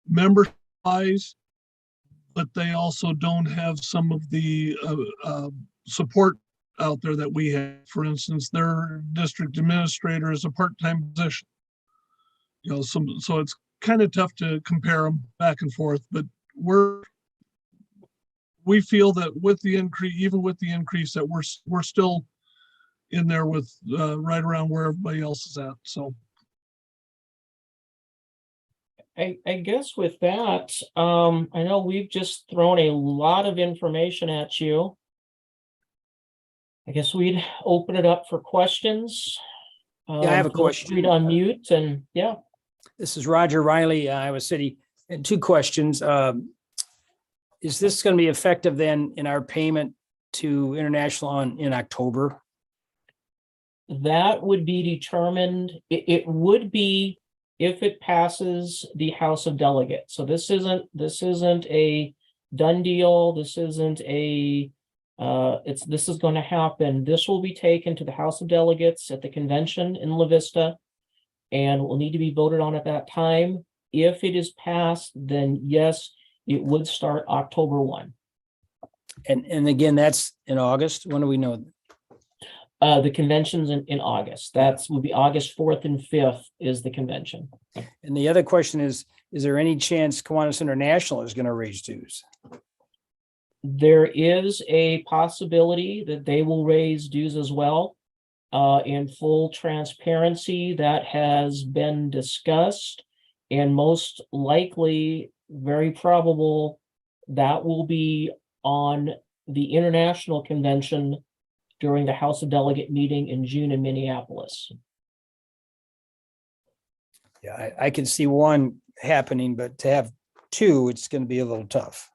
member-wise, but they also don't have some of the support out there that we have. For instance, their district administrator is a part-time position. So it's kind of tough to compare them back and forth, but we feel that with the increase, even with the increase, that we're still in there with right around where everybody else is at. So I guess with that, I know we've just thrown a lot of information at you. I guess we'd open it up for questions. Yeah, I have a question. Read unmute and yeah. This is Roger Riley, Iowa City. And two questions. Is this going to be effective then in our payment to International in October? That would be determined. It would be if it passes the House of Delegates. So this isn't a done deal. This isn't a this is going to happen. This will be taken to the House of Delegates at the convention in La Vista and will need to be voted on at that time. If it is passed, then yes, it would start October 1. And again, that's in August. When do we know? The convention's in August. Will be August 4th and 5th is the convention. And the other question is there any chance Kiwanis International is going to raise dues? There is a possibility that they will raise dues as well. In full transparency, that has been discussed, and most likely, very probable, that will be on the international convention during the House of Delegate meeting in June in Minneapolis. Yeah, I can see one happening, but to have two, it's going to be a little tough.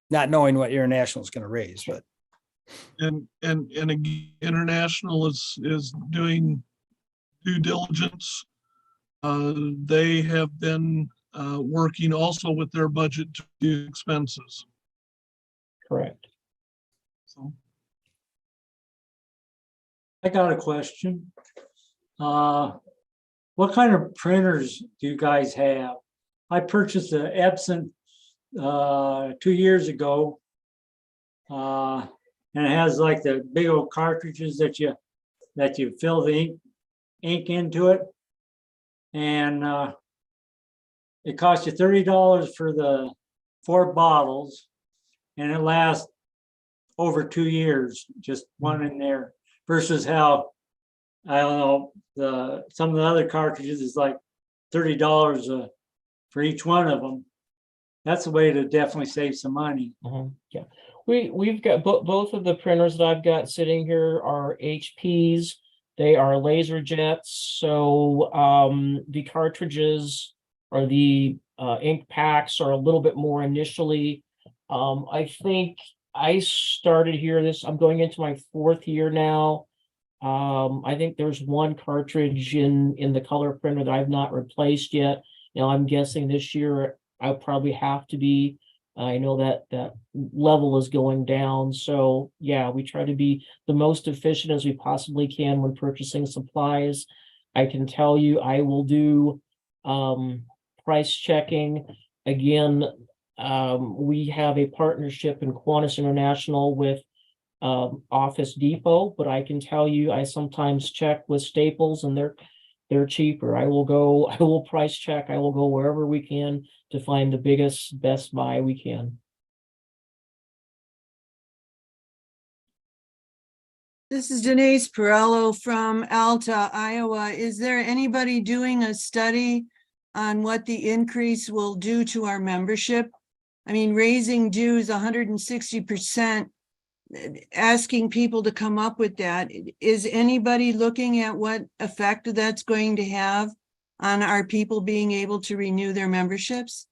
Not knowing what international is going to raise, but And again, International is doing due diligence. They have been working also with their budget to do expenses. Correct. So I got a question. What kind of printers do you guys have? I purchased an Epson 2 years ago. And it has like the big old cartridges that you fill the ink into it. And it costs you $30 for the 4 bottles, and it lasts over 2 years, just one in there, versus how, I don't know, some of the other cartridges is like $30 for each one of them. That's a way to definitely save some money. Yeah, we've got both of the printers that I've got sitting here are HPs. They are laser jets. So the cartridges or the ink packs are a little bit more initially. I think I started here I'm going into my 4th year now. I think there's one cartridge in the color printer that I've not replaced yet. Now I'm guessing this year I'll probably have to be. I know that level is going down. So yeah, we try to be the most efficient as we possibly can when purchasing supplies. I can tell you I will do price checking. Again, we have a partnership in Kiwanis International with Office Depot, but I can tell you I sometimes check with Staples and they're cheaper. I will price check. I will go wherever we can to find the best buy we can. This is Denise Perello from Alta, Iowa. Is there anybody doing a study on what the increase will do to our membership? I mean, raising dues 160%, asking people to come up with that. Is anybody looking at what effect that's going to have on our people being able to renew their memberships?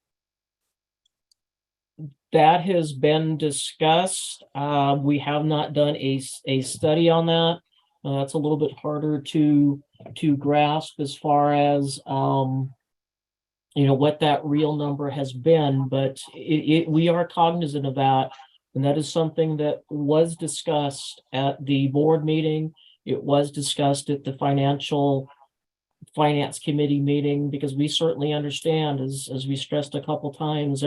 That has been discussed. We have not done a study on that. That's a little bit harder to grasp as far as what that real number has been, but we are cognizant of that. And that is something that was discussed at the board meeting. It was discussed at the finance committee meeting, because we certainly understand, as we stressed a couple times,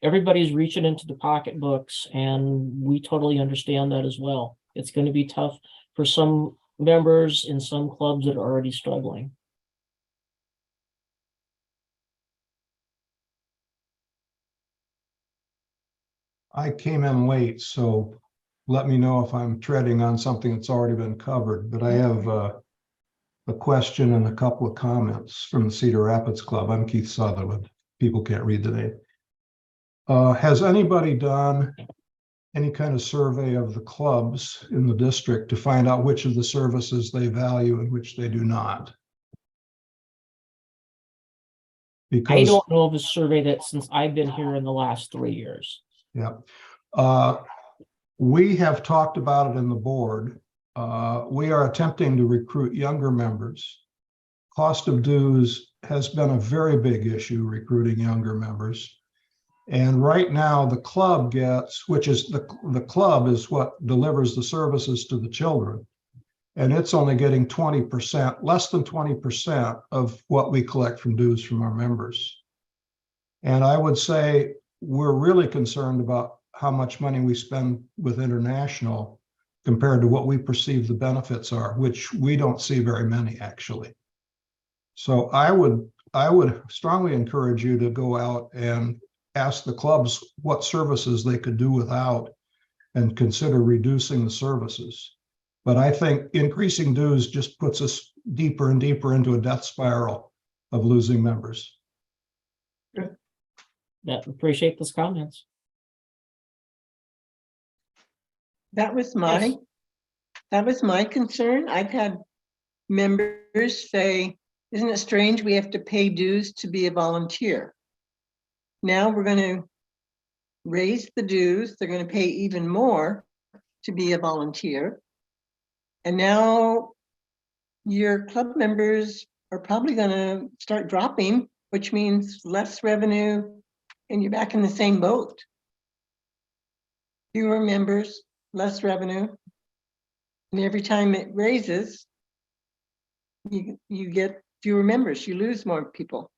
everybody's reaching into the pocketbooks, and we totally understand that as well. It's going to be tough for some members in some clubs that are already struggling. I came in late, so let me know if I'm treading on something that's already been covered, but I have a question and a couple of comments from the Cedar Rapids Club. I'm Keith Sutherland. People can't read the name. Has anybody done any kind of survey of the clubs in the district to find out which of the services they value and which they do not? Because I don't know of a survey that since I've been here in the last 3 years. Yeah. We have talked about it in the board. We are attempting to recruit younger members. Cost of dues has been a very big issue, recruiting younger members. And right now the club gets, which is the club is what delivers the services to the children. And it's only getting 20%, less than 20% of what we collect from dues from our members. And I would say we're really concerned about how much money we spend with International compared to what we perceive the benefits are, which we don't see very many actually. So I would strongly encourage you to go out and ask the clubs what services they could do without and consider reducing the services. But I think increasing dues just puts us deeper and deeper into a death spiral of losing members. Yeah, appreciate those comments. That was my concern. I've had members say, isn't it strange we have to pay dues to be a volunteer? Now we're going to raise the dues. They're going to pay even more. to be a volunteer. And now your club members are probably gonna start dropping, which means less revenue, and you're back in the same boat. Fewer members, less revenue. And every time it raises, you get fewer members, you lose more people.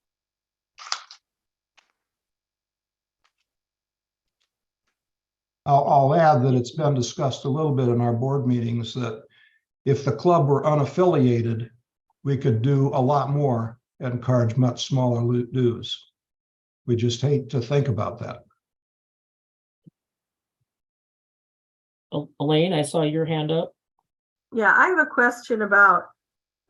I'll add that it's been discussed a little bit in our board meetings that if the club were unaffiliated, we could do a lot more and charge much smaller dues. We just hate to think about that. Elaine, I saw your hand up. Yeah, I have a question about,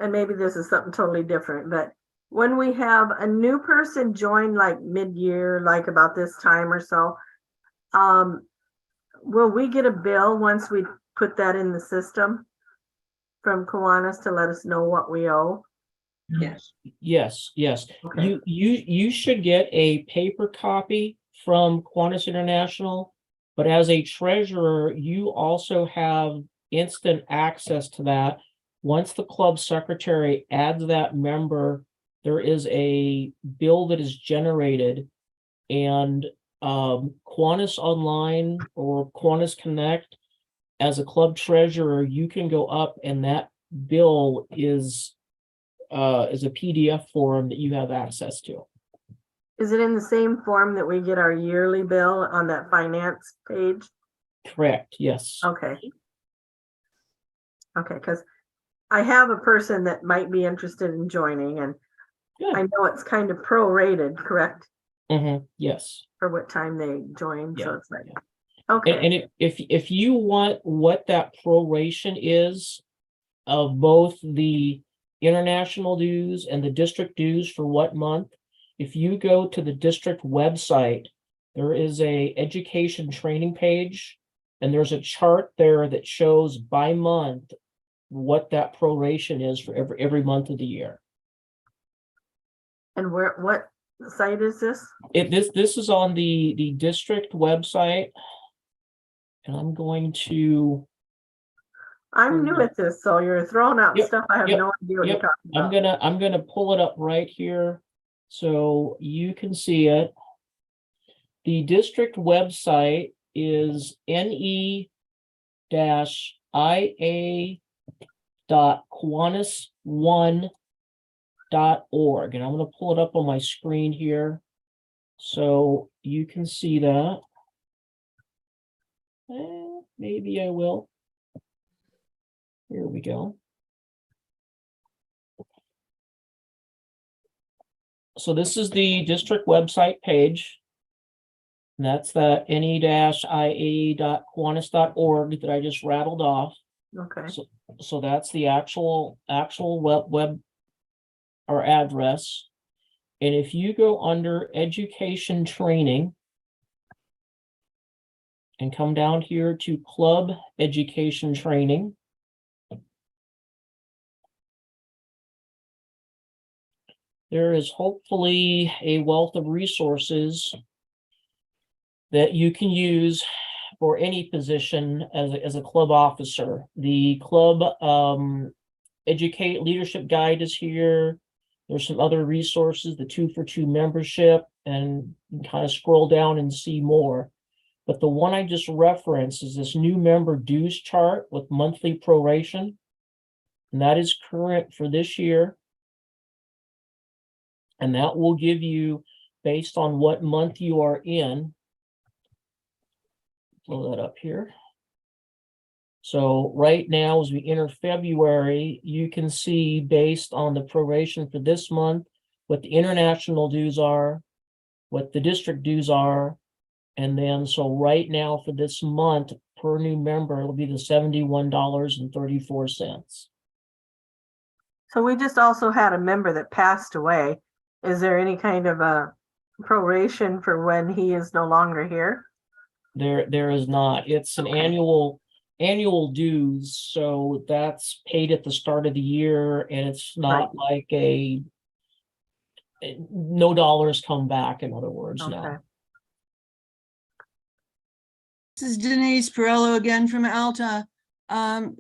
and maybe this is something totally different, but when we have a new person join like mid-year, like about this time or so, will we get a bill once we put that in the system from Kiwanis to let us know what we owe? Yes. Yes. Okay. You should get a paper copy from Kiwanis International, but as a treasurer, you also have instant access to that. Once the club secretary adds that member, there is a bill that is generated, and Kiwanis Online or Kiwanis Connect, as a club treasurer, you can go up and that bill is a PDF form that you have access to. Is it in the same form that we get our yearly bill on that finance page? Correct, yes. Okay. Okay, because I have a person that might be interested in joining, and I know it's kind of prorated, correct? Yes. For what time they join, so it's like, And, okay. and if you want what that proration is of both the international dues and the district dues for what month, if you go to the district website, there is a education training page, and there's a chart there that shows by month what that proration is for every month of the year. And what site is this? This is on the district website, and I'm going to. I'm new at this, so you're throwing out stuff I have no idea what you're talking about. I'm gonna pull it up right here so you can see it. The district website is ne-ia.kiwanis1.org, and I'm gonna pull it up on my screen here so you can see that. Maybe I will. Here we go. So this is the district website page. And that's the ne-ia.kiwanis.org that I just rattled off. Okay. So that's the actual web or address. And if you go under education training and come down here to club education training, there is hopefully a wealth of resources that you can use for any position as a club officer. The club educate leadership guide is here. There's some other resources, the 2-for-2 membership, and you can kind of scroll down and see more. But the one I just referenced is this new member dues chart with monthly proration. And that is current for this year. And that will give you, based on what month you are in, pull that up here. So right now, as we enter February, you can see based on the proration for this month, what the international dues are, what the district dues are. And then, so right now for this month, per new member, it'll be the $71.34. So we just also had a member that passed away. Is there any kind of a proration for when he is no longer here? There is not. It's an annual dues, so that's paid at the start of the year, and it's not like no dollars come back, in other words. Okay. Now. This is Denise Perello again from Alta.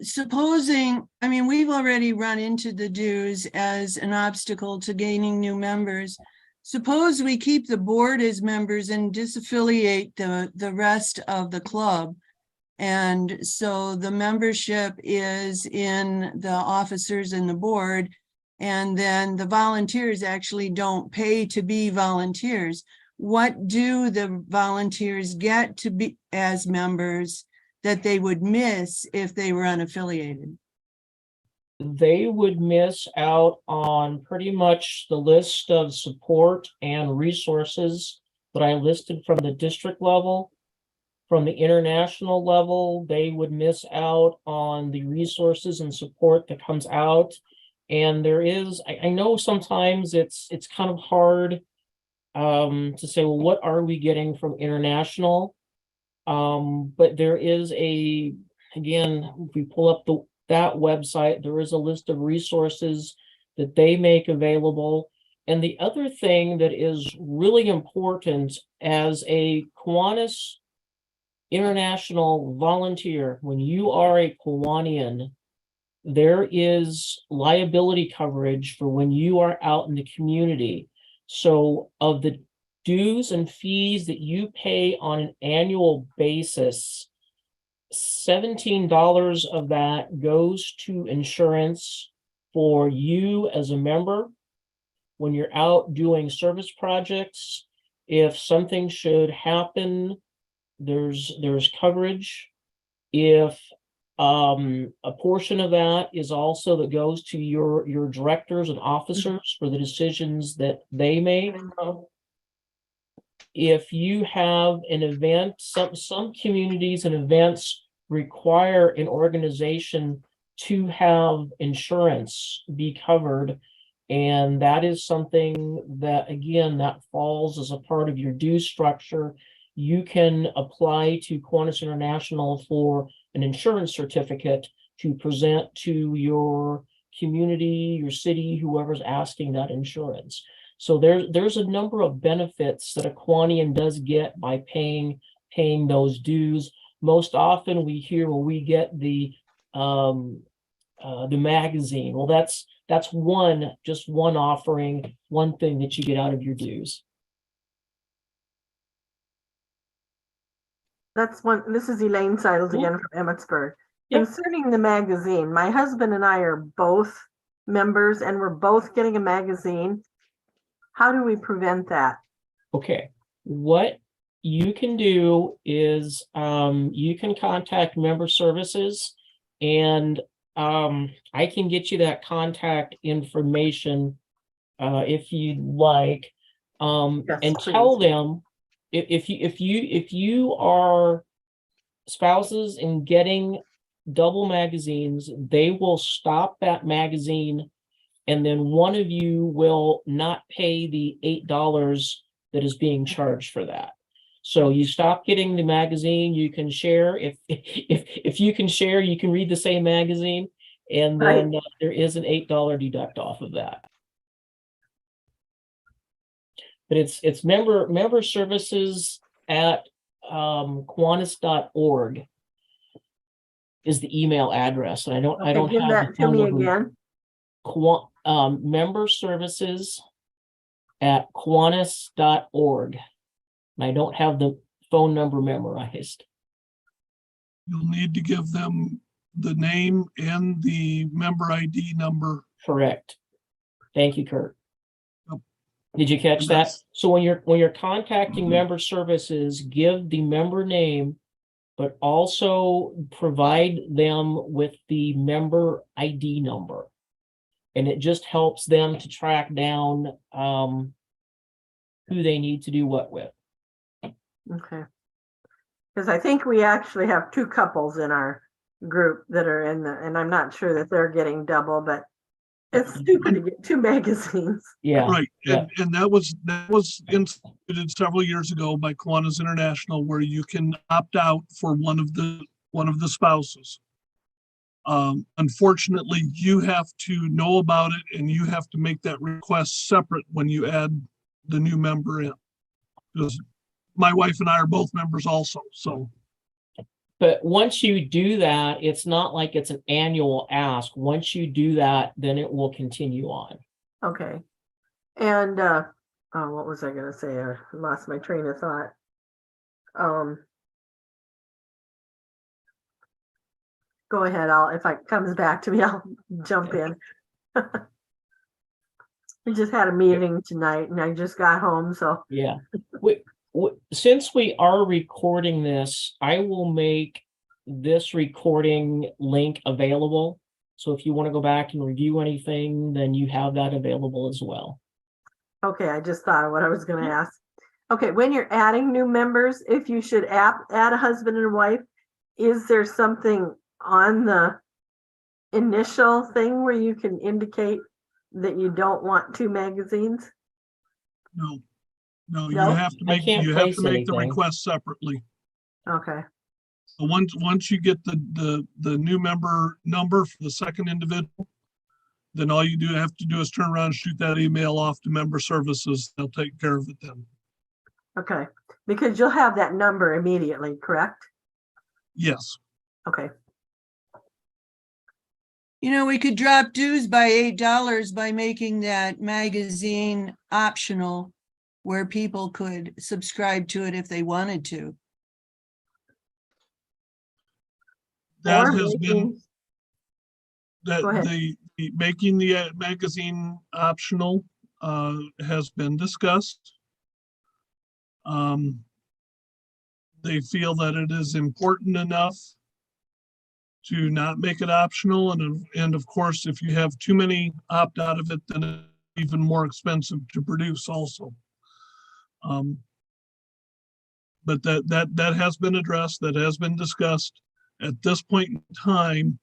Supposing, I mean, we've already run into the dues as an obstacle to gaining new members. Suppose we keep the board as members and disaffiliate the rest of the club. And so the membership is in the officers and the board, and then the volunteers actually don't pay to be volunteers. What do the volunteers get to be as members that they would miss if they were unaffiliated? They would miss out on pretty much the list of support and resources that I listed from the district level. From the international level, they would miss out on the resources and support that comes out. And there is, I know sometimes it's kind of hard to say, well, what are we getting from international? But there is again, if we pull up that website, there is a list of resources that they make available. And the other thing that is really important as a Kiwanis international volunteer, when you are a Kiwanian, there is liability coverage for when you are out in the community. So of the dues and fees that you pay on an annual basis, $17 of that goes to insurance for you as a member. When you're out doing service projects, if something should happen, there's coverage. If a portion of that is also that goes to your directors and officers for the decisions that they make. If you have an event, some communities and events require an organization to have insurance be covered. And that is something that, again, that falls as a part of your due structure. You can apply to Kiwanis International for an insurance certificate to present to your community, your city, whoever's asking that insurance. So there's a number of benefits that a Kiwanian does get by paying those dues. Most often we hear, well, we get the magazine. Well, that's just one offering, one thing that you get out of your dues. That's one. This is Elaine Seidels again from Emmitsburg. Yep. Concerning the magazine, my husband and I are both members and we're both getting a magazine. How do we prevent that? Okay, what you can do is you can contact member services, and I can get you that contact information if you'd like, Yes, and please. tell them if you are spouses and getting double magazines, they will stop that magazine, and then one of you will not pay the $8 that is being charged for that. So you stop getting the magazine, you can share. If you can share, you can read the same magazine, and then there is an $8 deduct off of that. But it's member services at Kiwanis.org is the email address, and I don't give have that the to phone me number. again. Member services at Kiwanis.org. And I don't have the phone number memorized. You'll need to give them the name and the member ID number. Correct. Thank you, Kurt. Yep. Did you catch that? So when you're contacting member services, give the member name, but also provide them with the member ID number. And it just helps them to track down who they need to do what with. Okay. Because I think we actually have two couples in our group that are and I'm not sure that they're getting double, but it's stupid to get two magazines. Yeah. Right. Yeah. And that was instituted several years ago by Kiwanis International, where you can opt out for one of the spouses. Unfortunately, you have to know about it and you have to make that request separate when you add the new member in. Because my wife and I are both members also, so. But once you do that, it's not like it's an annual ask. Once you do that, then it will continue on. Okay. And oh, what was I gonna say? I lost my train of thought. Go ahead. If it comes back to me, I'll jump in. We just had a meeting tonight and I just got home, so. Yeah. Since we are recording this, I will make this recording link available. So if you want to go back and review anything, then you have that available as well. Okay, I just thought of what I was gonna ask. Okay, when you're adding new members, if you should add a husband and wife, is there something on the initial thing where you can indicate that you don't want two magazines? No, you No? have to make, the request separately. Okay, So once you get the new member number for the second individual, then all you have to do is turn around and shoot that email off to member services. They'll take care of it then. okay, because you'll have that number immediately, correct? Yes. Okay. You know, we could drop dues by $8 by making that magazine optional, where people could subscribe to it if they wanted to. That Or has been, making- that Go ahead. the making the magazine optional has been discussed. They feel that it is important enough to not make it optional, and of course, if you have too many opt out of it, then it's even more expensive to produce also. But that has been addressed, that has been discussed. At this point in time,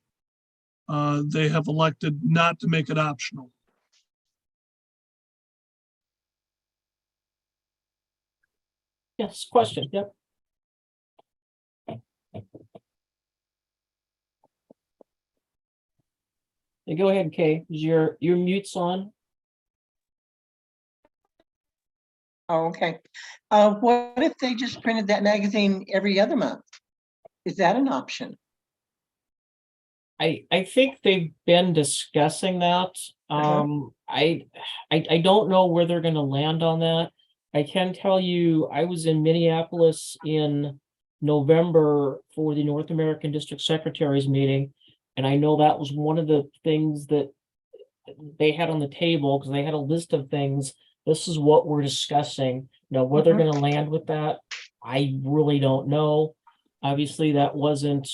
they have elected not to make it optional. Yes, question. Yep. Yeah, go ahead, Kay. Is your mute's on? Oh, okay. What if they just printed that magazine every other month? Is that an option? I think they've been discussing that. I don't know where they're gonna land on that. I can tell you, I was in Minneapolis in November for the North American District Secretaries meeting. And I know that was one of the things that they had on the table, because they had a list of things. This is what we're discussing. Now, where they're gonna land with that, I really don't know. Obviously, that wasn't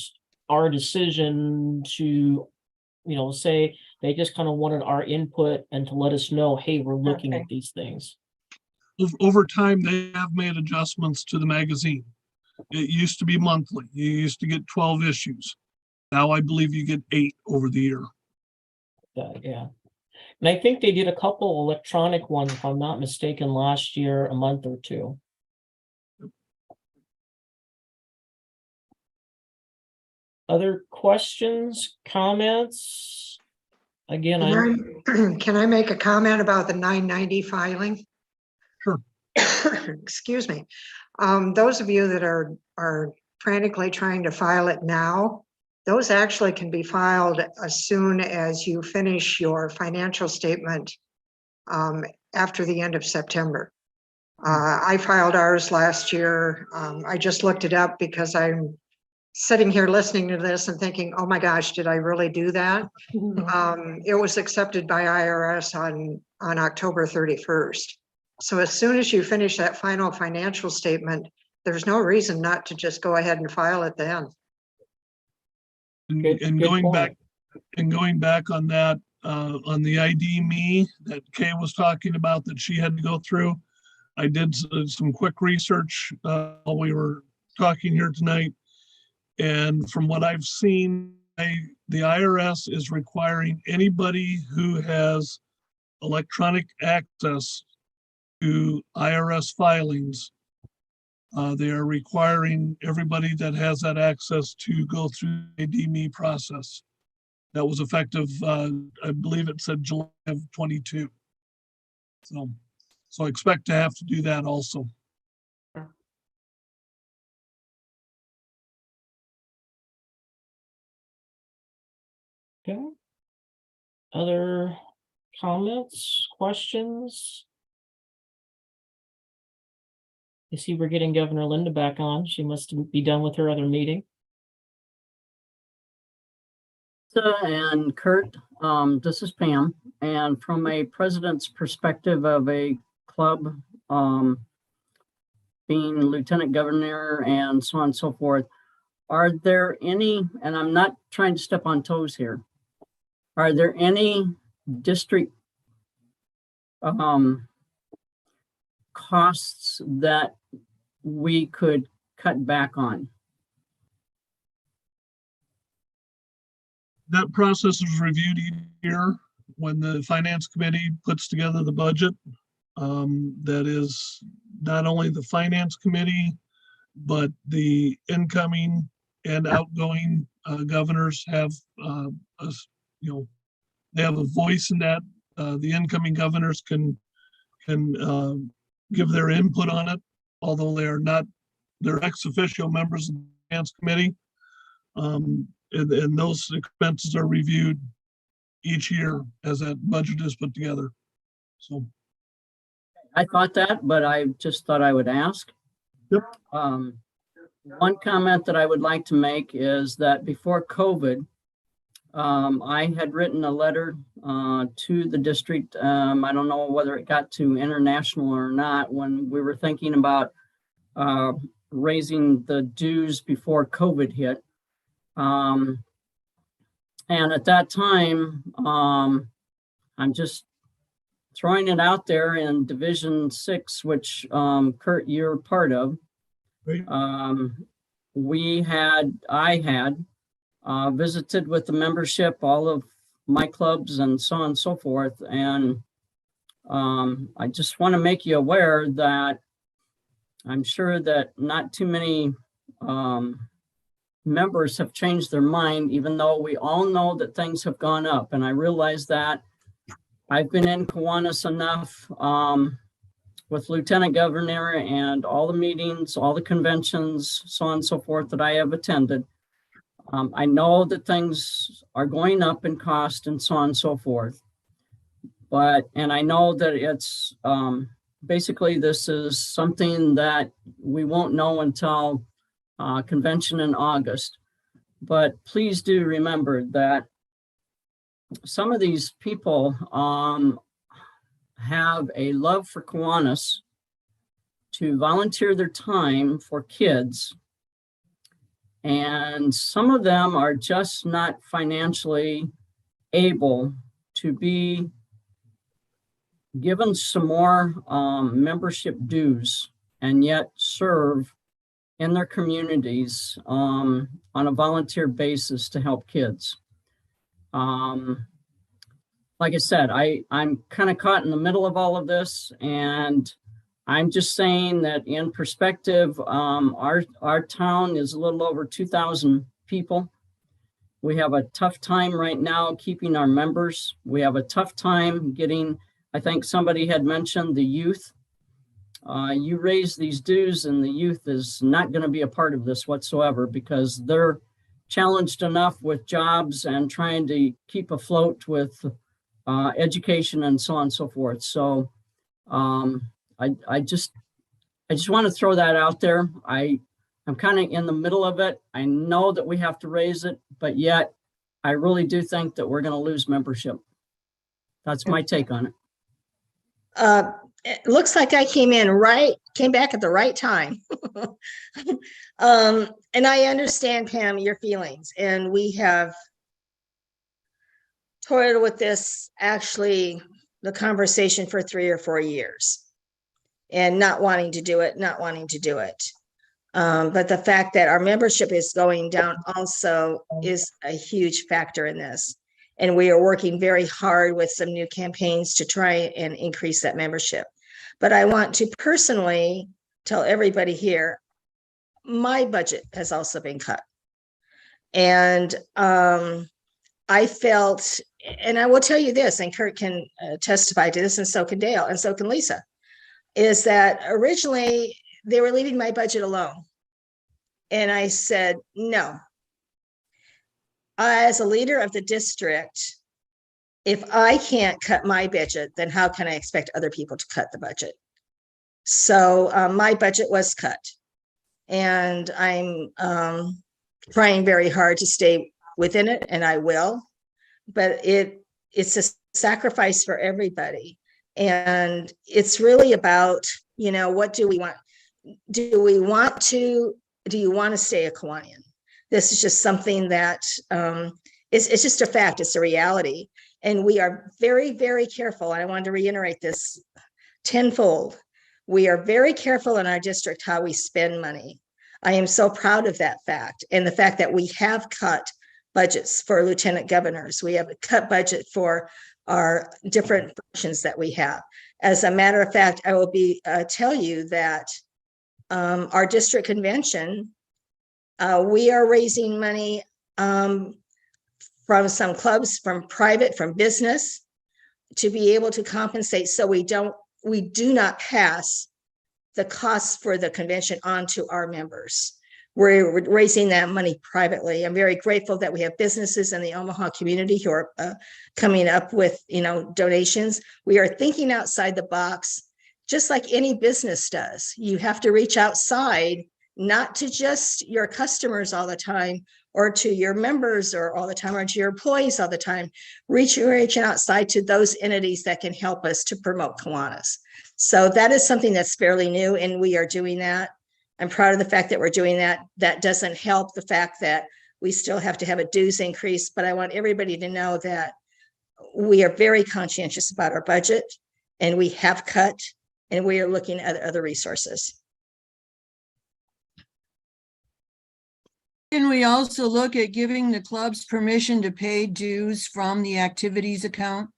our decision to, say. They just kind of wanted our input and to let us know, hey, we're looking at these things. Over time, they have made adjustments to the magazine. It used to be monthly. You used to get 12 issues. Now I believe you get 8 over the year. Yeah. And I think they did a couple electronic ones, if I'm not mistaken, last year, a month or two. Other questions, comments? Again, Can I make a comment about the 990 filing? Sure. Excuse me. Those of you that are frantically trying to file it now, those actually can be filed as soon as you finish your financial statement after the end of September. I filed ours last year. I just looked it up because I'm sitting here listening to this and thinking, oh my gosh, did I really do that? It was accepted by IRS on October 31st. So as soon as you finish that final financial statement, there's no reason not to just go ahead and file it then. And going back on that, on the ID me that Kay was talking about that she had to go through, I did some quick research while we were talking here tonight. And from what I've seen, the IRS is requiring anybody who has electronic access to IRS filings. They are requiring everybody that has that access to go through the ID.me process. That was effective, I believe it said July of 22. So I expect to have to do that also. Okay. Other comments, questions? I see we're getting Governor Linda back on. She must be done with her other meeting. And Kurt, this is Pam, and from a president's perspective of a club, being lieutenant governor and so on and so forth, are there any, and I'm not trying to step on toes here, are there any district costs that we could cut back on? That process is reviewed each year when the finance committee puts together the budget. That is not only the finance committee, but the incoming and outgoing governors have, they have a voice in that. The incoming governors can give their input on it, although they're ex officio members of the finance committee. And those expenses are reviewed each year as that budget is put together. So I thought that, but I just thought I would ask. Yep. One comment that I would like to make is that before COVID, I had written a letter to the district. I don't know whether it got to international or not, when we were thinking about raising the dues before COVID hit. And at that time, I'm just throwing it out there in Division 6, which Kurt, you're part of. Right. I had visited with the membership, all of my clubs and so on and so forth. And I just want to make you aware that I'm sure that not too many members have changed their mind, even though we all know that things have gone up. And I realize that. I've been in Kiwanis enough with Lieutenant Governor and all the meetings, all the conventions, so on and so forth that I have attended. I know that things are going up in cost and so on and so forth. And I know that it's basically this is something that we won't know until convention in August. But please do remember that some of these people have a love for Kiwanis to volunteer their time for kids. And some of them are just not financially able to be given some more membership dues and yet serve in their communities on a volunteer basis to help kids. Like I said, I'm kind of caught in the middle of all of this, and I'm just saying that in perspective, our town is a little over 2,000 people. We have a tough time right now keeping our members. We have a tough time getting, I think somebody had mentioned the youth. You raise these dues and the youth is not going to be a part of this whatsoever, because they're challenged enough with jobs and trying to keep afloat with education and so on and so forth. So I just want to throw that out there. I'm kind of in the middle of it. I know that we have to raise it, but yet I really do think that we're going to lose membership. That's my take on it. It looks like I came back at the right time. And I understand, Pam, your feelings, and we have toiled with this, actually, the conversation for 3 or 4 years, and not wanting to do it. But the fact that our membership is going down also is a huge factor in this. And we are working very hard with some new campaigns to try and increase that membership. But I want to personally tell everybody here, my budget has also been cut. And I felt, and I will tell you this, and Kurt can testify to this, and so can Dale, and so can Lisa, is that originally they were leaving my budget alone. And I said, no. as a leader of the district, if I can't cut my budget, then how can I expect other people to cut the budget? So my budget was cut, and I'm trying very hard to stay within it, and I will. But it's a sacrifice for everybody, and it's really about, what do we want? Do you want to stay a Kiwanian? This is just something that it's just a fact. It's a reality. And we are very, very careful. And I wanted to reiterate this tenfold. We are very careful in our district how we spend money. I am so proud of that fact. And the fact that we have cut budgets for lieutenant governors. We have a cut budget for our different functions that we have. As a matter of fact, I will tell you that our district convention, we are raising money from some clubs, from private, from business, to be able to compensate so we do not pass the costs for the convention on to our members. We're raising that money privately. I'm very grateful that we have businesses in the Omaha community who are coming up with, donations. We are thinking outside the box, just like any business does. You have to reach outside, not to just your customers all the time, or to your members or all the time, or to your employees all the time. Reaching outside to those entities that can help us to promote Kiwanis. So that is something that's fairly new, and we are doing that. I'm proud of the fact that we're doing that. That doesn't help the fact that we still have to have a dues increase, but I want everybody to know that we are very conscientious about our budget, and we have cut, and we are looking at other resources. Can we also look at giving the clubs permission to pay dues from the activities account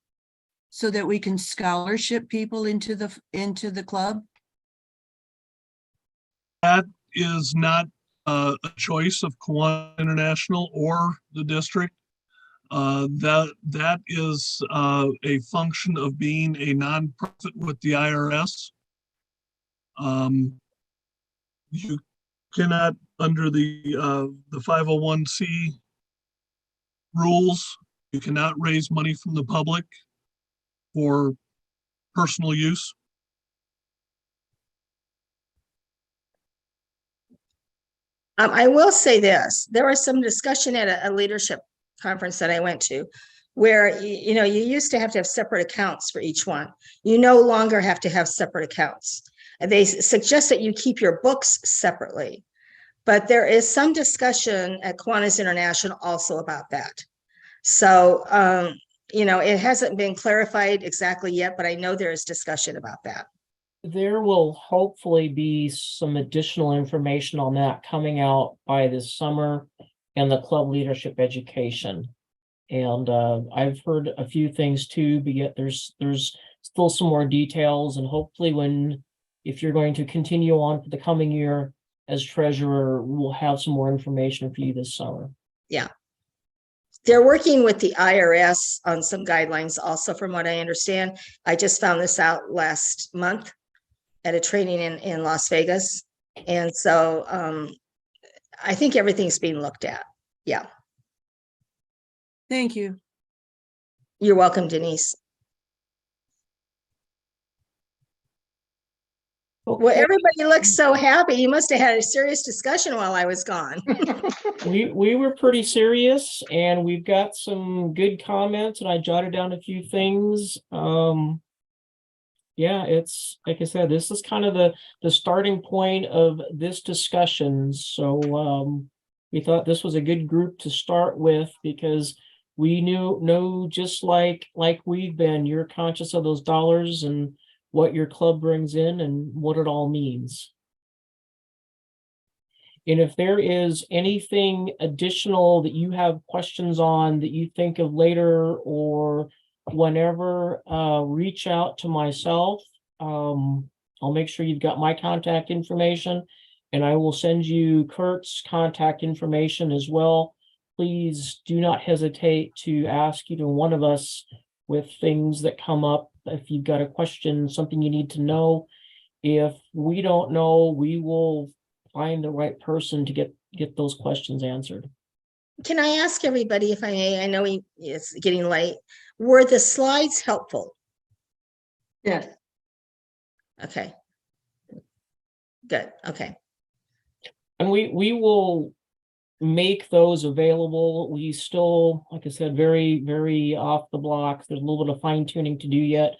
so that we can scholarship people into the club? That is not a choice of Kiwanis International or the district. That is a function of being a nonprofit with the IRS. You cannot, under the 501c rules, you cannot raise money from the public for personal use. I will say this, there was some discussion at a leadership conference that I went to where, you used to have separate accounts for each one. You no longer have to have separate accounts. They suggest that you keep your books separately, but there is some discussion at Kiwanis International also about that. So, it hasn't been clarified exactly yet, but I know there is discussion about that. There will hopefully be some additional information on that coming out by this summer and the club leadership education. And I've heard a few things too, but yet there's still some more details, and hopefully if you're going to continue on for the coming year as treasurer, we'll have some more information for you this summer. Yeah. They're working with the IRS on some guidelines also, from what I understand. I just found this out last month at a training in Las Vegas. And so I think everything's being looked at. Yeah. Thank you. You're welcome, Denise. Well, everybody looks so happy. You must have had a serious discussion while I was gone. We were pretty serious, and we've got some good comments, and I jotted down a few things. Yeah, it's like I said, this is kind of the starting point of this discussion. So we thought this was a good group to start with, because we know just like we've been, you're conscious of those dollars and what your club brings in and what it all means. And if there is anything additional that you have questions on that you think of later or whenever, reach out to myself. I'll make sure you've got my contact information, and I will send you Kurt's contact information as well. Please do not hesitate to ask either one of us with things that come up. If you've got a question, something you need to know, if we don't know, we will find the right person to get those questions answered. Can I ask everybody if I may? I know it's getting late. Were the slides helpful? Yes. Okay. Good. Okay. And we will make those available. We still, like I said, very, very off the blocks. There's a little bit of fine tuning to do yet.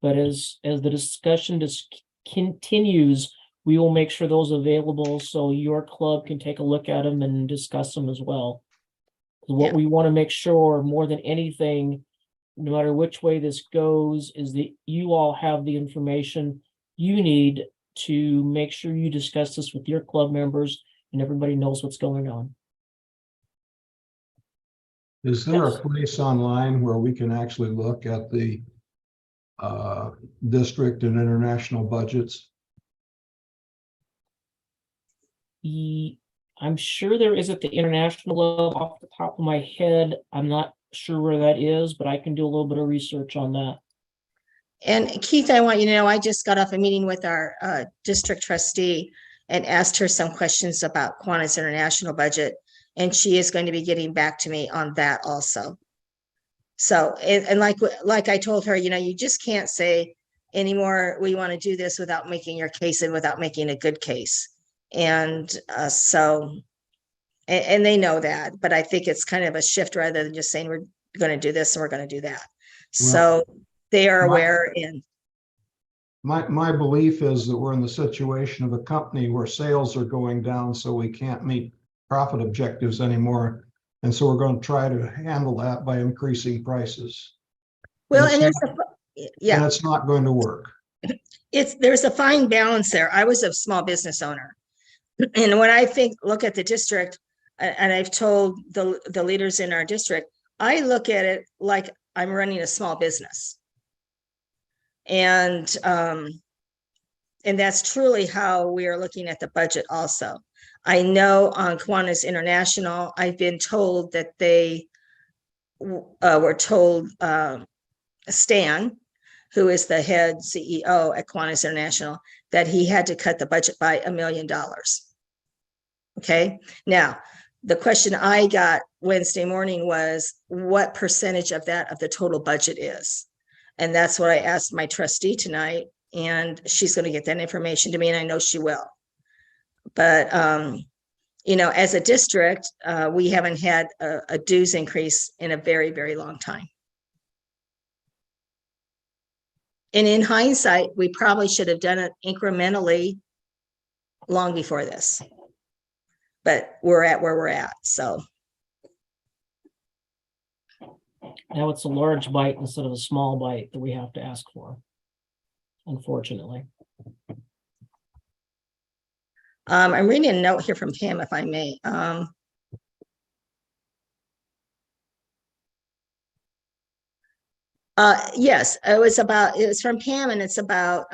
But as the discussion just continues, we will make sure those available so your club can take a look at them and discuss them as well. What we want to make sure more than anything, no matter which way this goes, is that you all have the information you need to make sure you discuss this with your club members and everybody knows what's going on. Is there a place online where we can actually look at the district and international budgets? I'm sure there is at the international level. Off the top of my head, I'm not sure where that is, but I can do a little bit of research on that. And Keith, I want you to know, I just got off a meeting with our district trustee and asked her some questions about Kiwanis international budget. And she is going to be getting back to me on that also. So, and like I told her, you just can't say anymore, we want to do this without making your case and without making a good case. And so, and they know that, but I think it's kind of a shift rather than just saying we're going to do this and we're going to do that. So they are aware. And my belief is that we're in the situation of a company where sales are going down, so we can't meet profit objectives anymore. And so we're going to try to handle that by increasing prices. well, and it's not going to work. There's a fine balance there. I was a small business owner. And when I look at the district, and I've told the leaders in our district, I look at it like I'm running a small business. And that's truly how we are looking at the budget also. I know on Kiwanis International, I've been told that they were told Stan, who is the head CEO at Kiwanis International, that he had to cut the budget by $1 million. Okay. Now, the question I got Wednesday morning was what percentage of the total budget is. And that's what I asked my trustee tonight. And she's going to get that information to me, and I know she will. But, as a district, we haven't had a dues increase in a very, very long time. And in hindsight, we probably should have done it incrementally long before this. But we're at where we're at, so. Now it's a large bite instead of a small bite that we have to ask for, unfortunately. I'm reading a note here from Pam, if I may. Yes, it was from Pam, and it's about,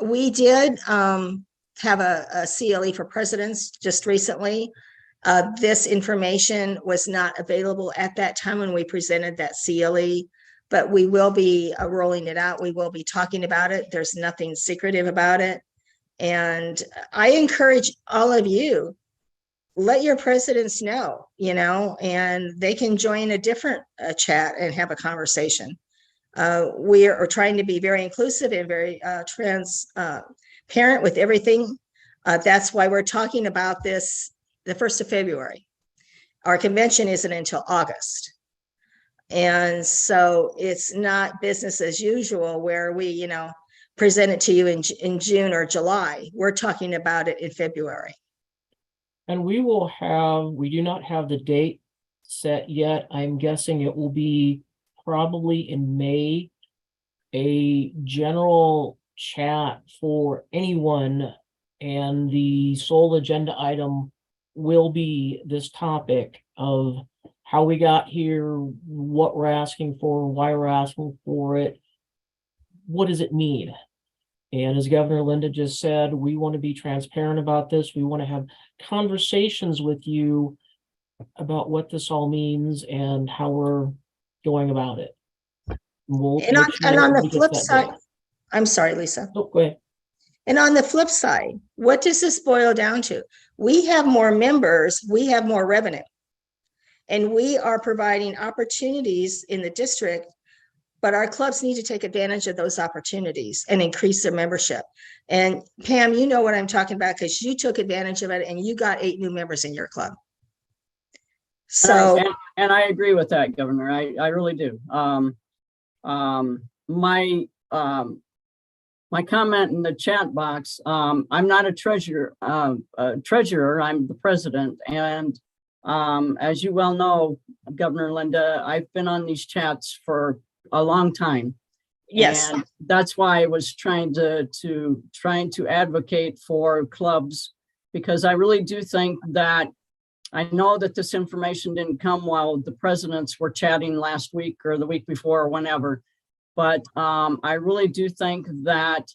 we did have a CLE for presidents just recently. This information was not available at that time when we presented that CLE, but we will be rolling it out. We will be talking about it. There's nothing secretive about it. And I encourage all of you, let your presidents know, and they can join a different chat and have a conversation. We are trying to be very inclusive and very transparent with everything. That's why we're talking about this the 1st of February. Our convention isn't until August. And so it's not business as usual where we, present it to you in June or July. We're talking about it in February. And we do not have the date set yet. I'm guessing it will be probably in May, a general chat for anyone. And the sole agenda item will be this topic of how we got here, what we're asking for, why we're asking for it, what does it mean? And as Governor Linda just said, we want to be transparent about this. We want to have conversations with you about what this all means and how we're going about it. And on the flip side, I'm sorry, Lisa. Oh, go ahead. And on the flip side, what does this boil down to? We have more members, we have more revenue. And we are providing opportunities in the district, but our clubs need to take advantage of those opportunities and increase their membership. And Pam, you know what I'm talking about because you took advantage of it and you got 8 new members in your club. So, and I agree with that, Governor. I really do. My comment in the chat box, I'm not a treasurer, I'm the president. And as you well know, Governor Linda, I've been on these chats for a long time. yes, And that's why I was trying to advocate for clubs, because I really do think that I know that this information didn't come while the presidents were chatting last week or the week before or whenever. But I really do think that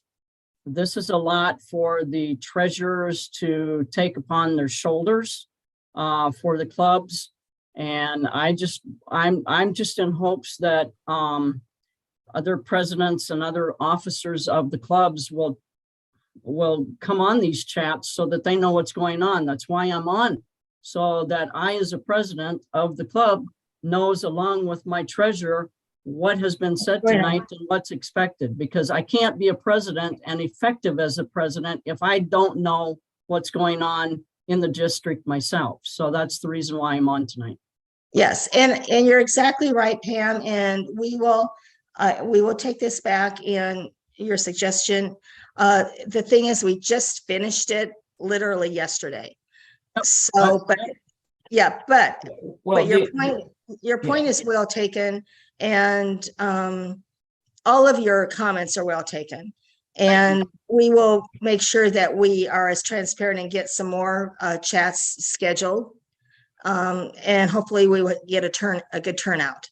this is a lot for the treasurers to take upon their shoulders for the clubs. And I'm just in hopes that other presidents and other officers of the clubs will come on these chats so that they know what's going on. That's why I'm on, so that I, as a president of the club, knows along with my treasurer what has been said tonight and what's expected, because I can't be a president and effective as a president if I don't know what's going on in the district myself. So that's the reason why I'm on tonight. yes. And you're exactly right, Pam. And we will take this back in your suggestion. The thing is, we just finished it literally yesterday. So, but yeah, but your point is well taken, and all of your comments are well taken. And we will make sure that we are as transparent and get some more chats scheduled. And hopefully we would get a good turnout.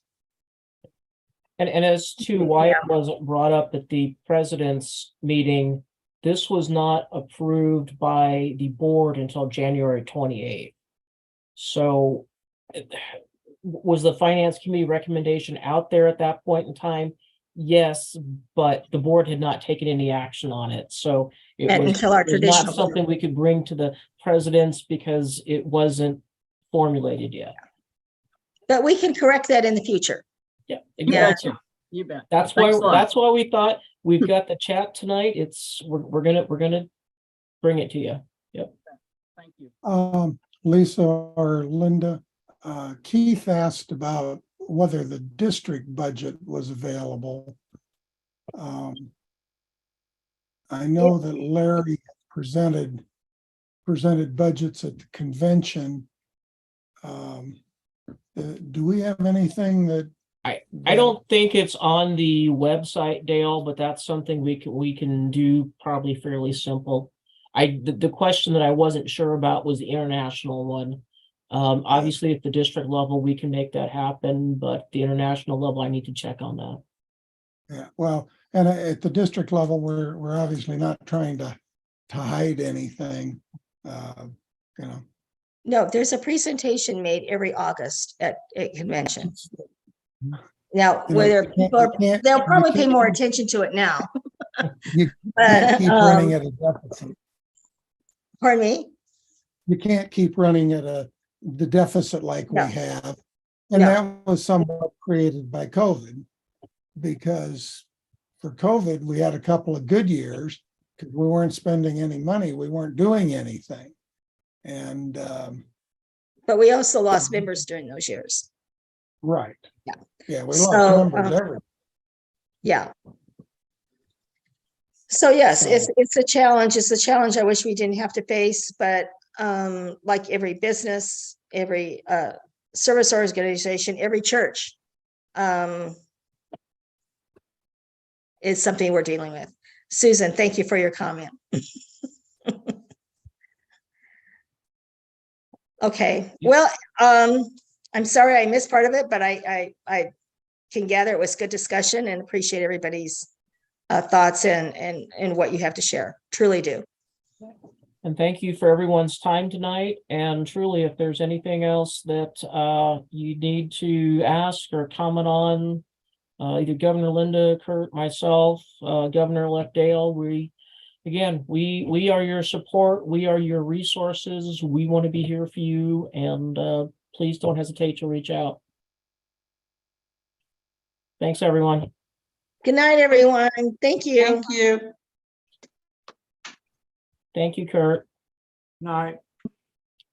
And as to why it wasn't brought up at the president's meeting, this was not approved by the board until January 28th. So was the finance committee recommendation out there at that point in time? Yes, but the board had not taken any action on it. So it was not something we could bring to the presidents because it wasn't formulated yet. But we can correct that in the future. Yeah, exactly. You bet. That's why we thought we've got the chat tonight. We're gonna bring it to you. Yep. Thank you. Lisa or Linda, Keith asked about whether the district budget was available. I know that Larry presented budgets at the convention. Do we have anything that? I don't think it's on the website, Dale, but that's something we can do probably fairly simple. The question that I wasn't sure about was the international one. Obviously, at the district level, we can make that happen, but the international level, I need to check on that. Yeah, well, and at the district level, we're obviously not trying to hide anything, No, there's a presentation made every August at convention. Now, whether they'll probably pay more attention to it now. You can't keep running at a deficit. Pardon me? You can't keep running at the deficit like we have. And that was somewhat created by COVID, because for COVID, we had a couple of good years because we weren't spending any money. We weren't doing anything. And but we also lost members during those years. Right. Yeah. Yeah, we lost members everywhere. Yeah. So yes, it's a challenge. It's a challenge I wish we didn't have to face, but like every business, every service organization, every church is something we're dealing with. Susan, thank you for your comment. Okay, well, I'm sorry I missed part of it, but I can gather it was good discussion and appreciate everybody's thoughts and what you have to share. Truly do. And thank you for everyone's time tonight. And truly, if there's anything else that you need to ask or comment on, either Governor Linda, Kurt, myself, Governor-elect Dale, we are your support. We are your resources. We want to be here for you. And please don't hesitate to reach out. Thanks, everyone. Good night, everyone. Thank you. Thank you. Thank you, Kurt. Night.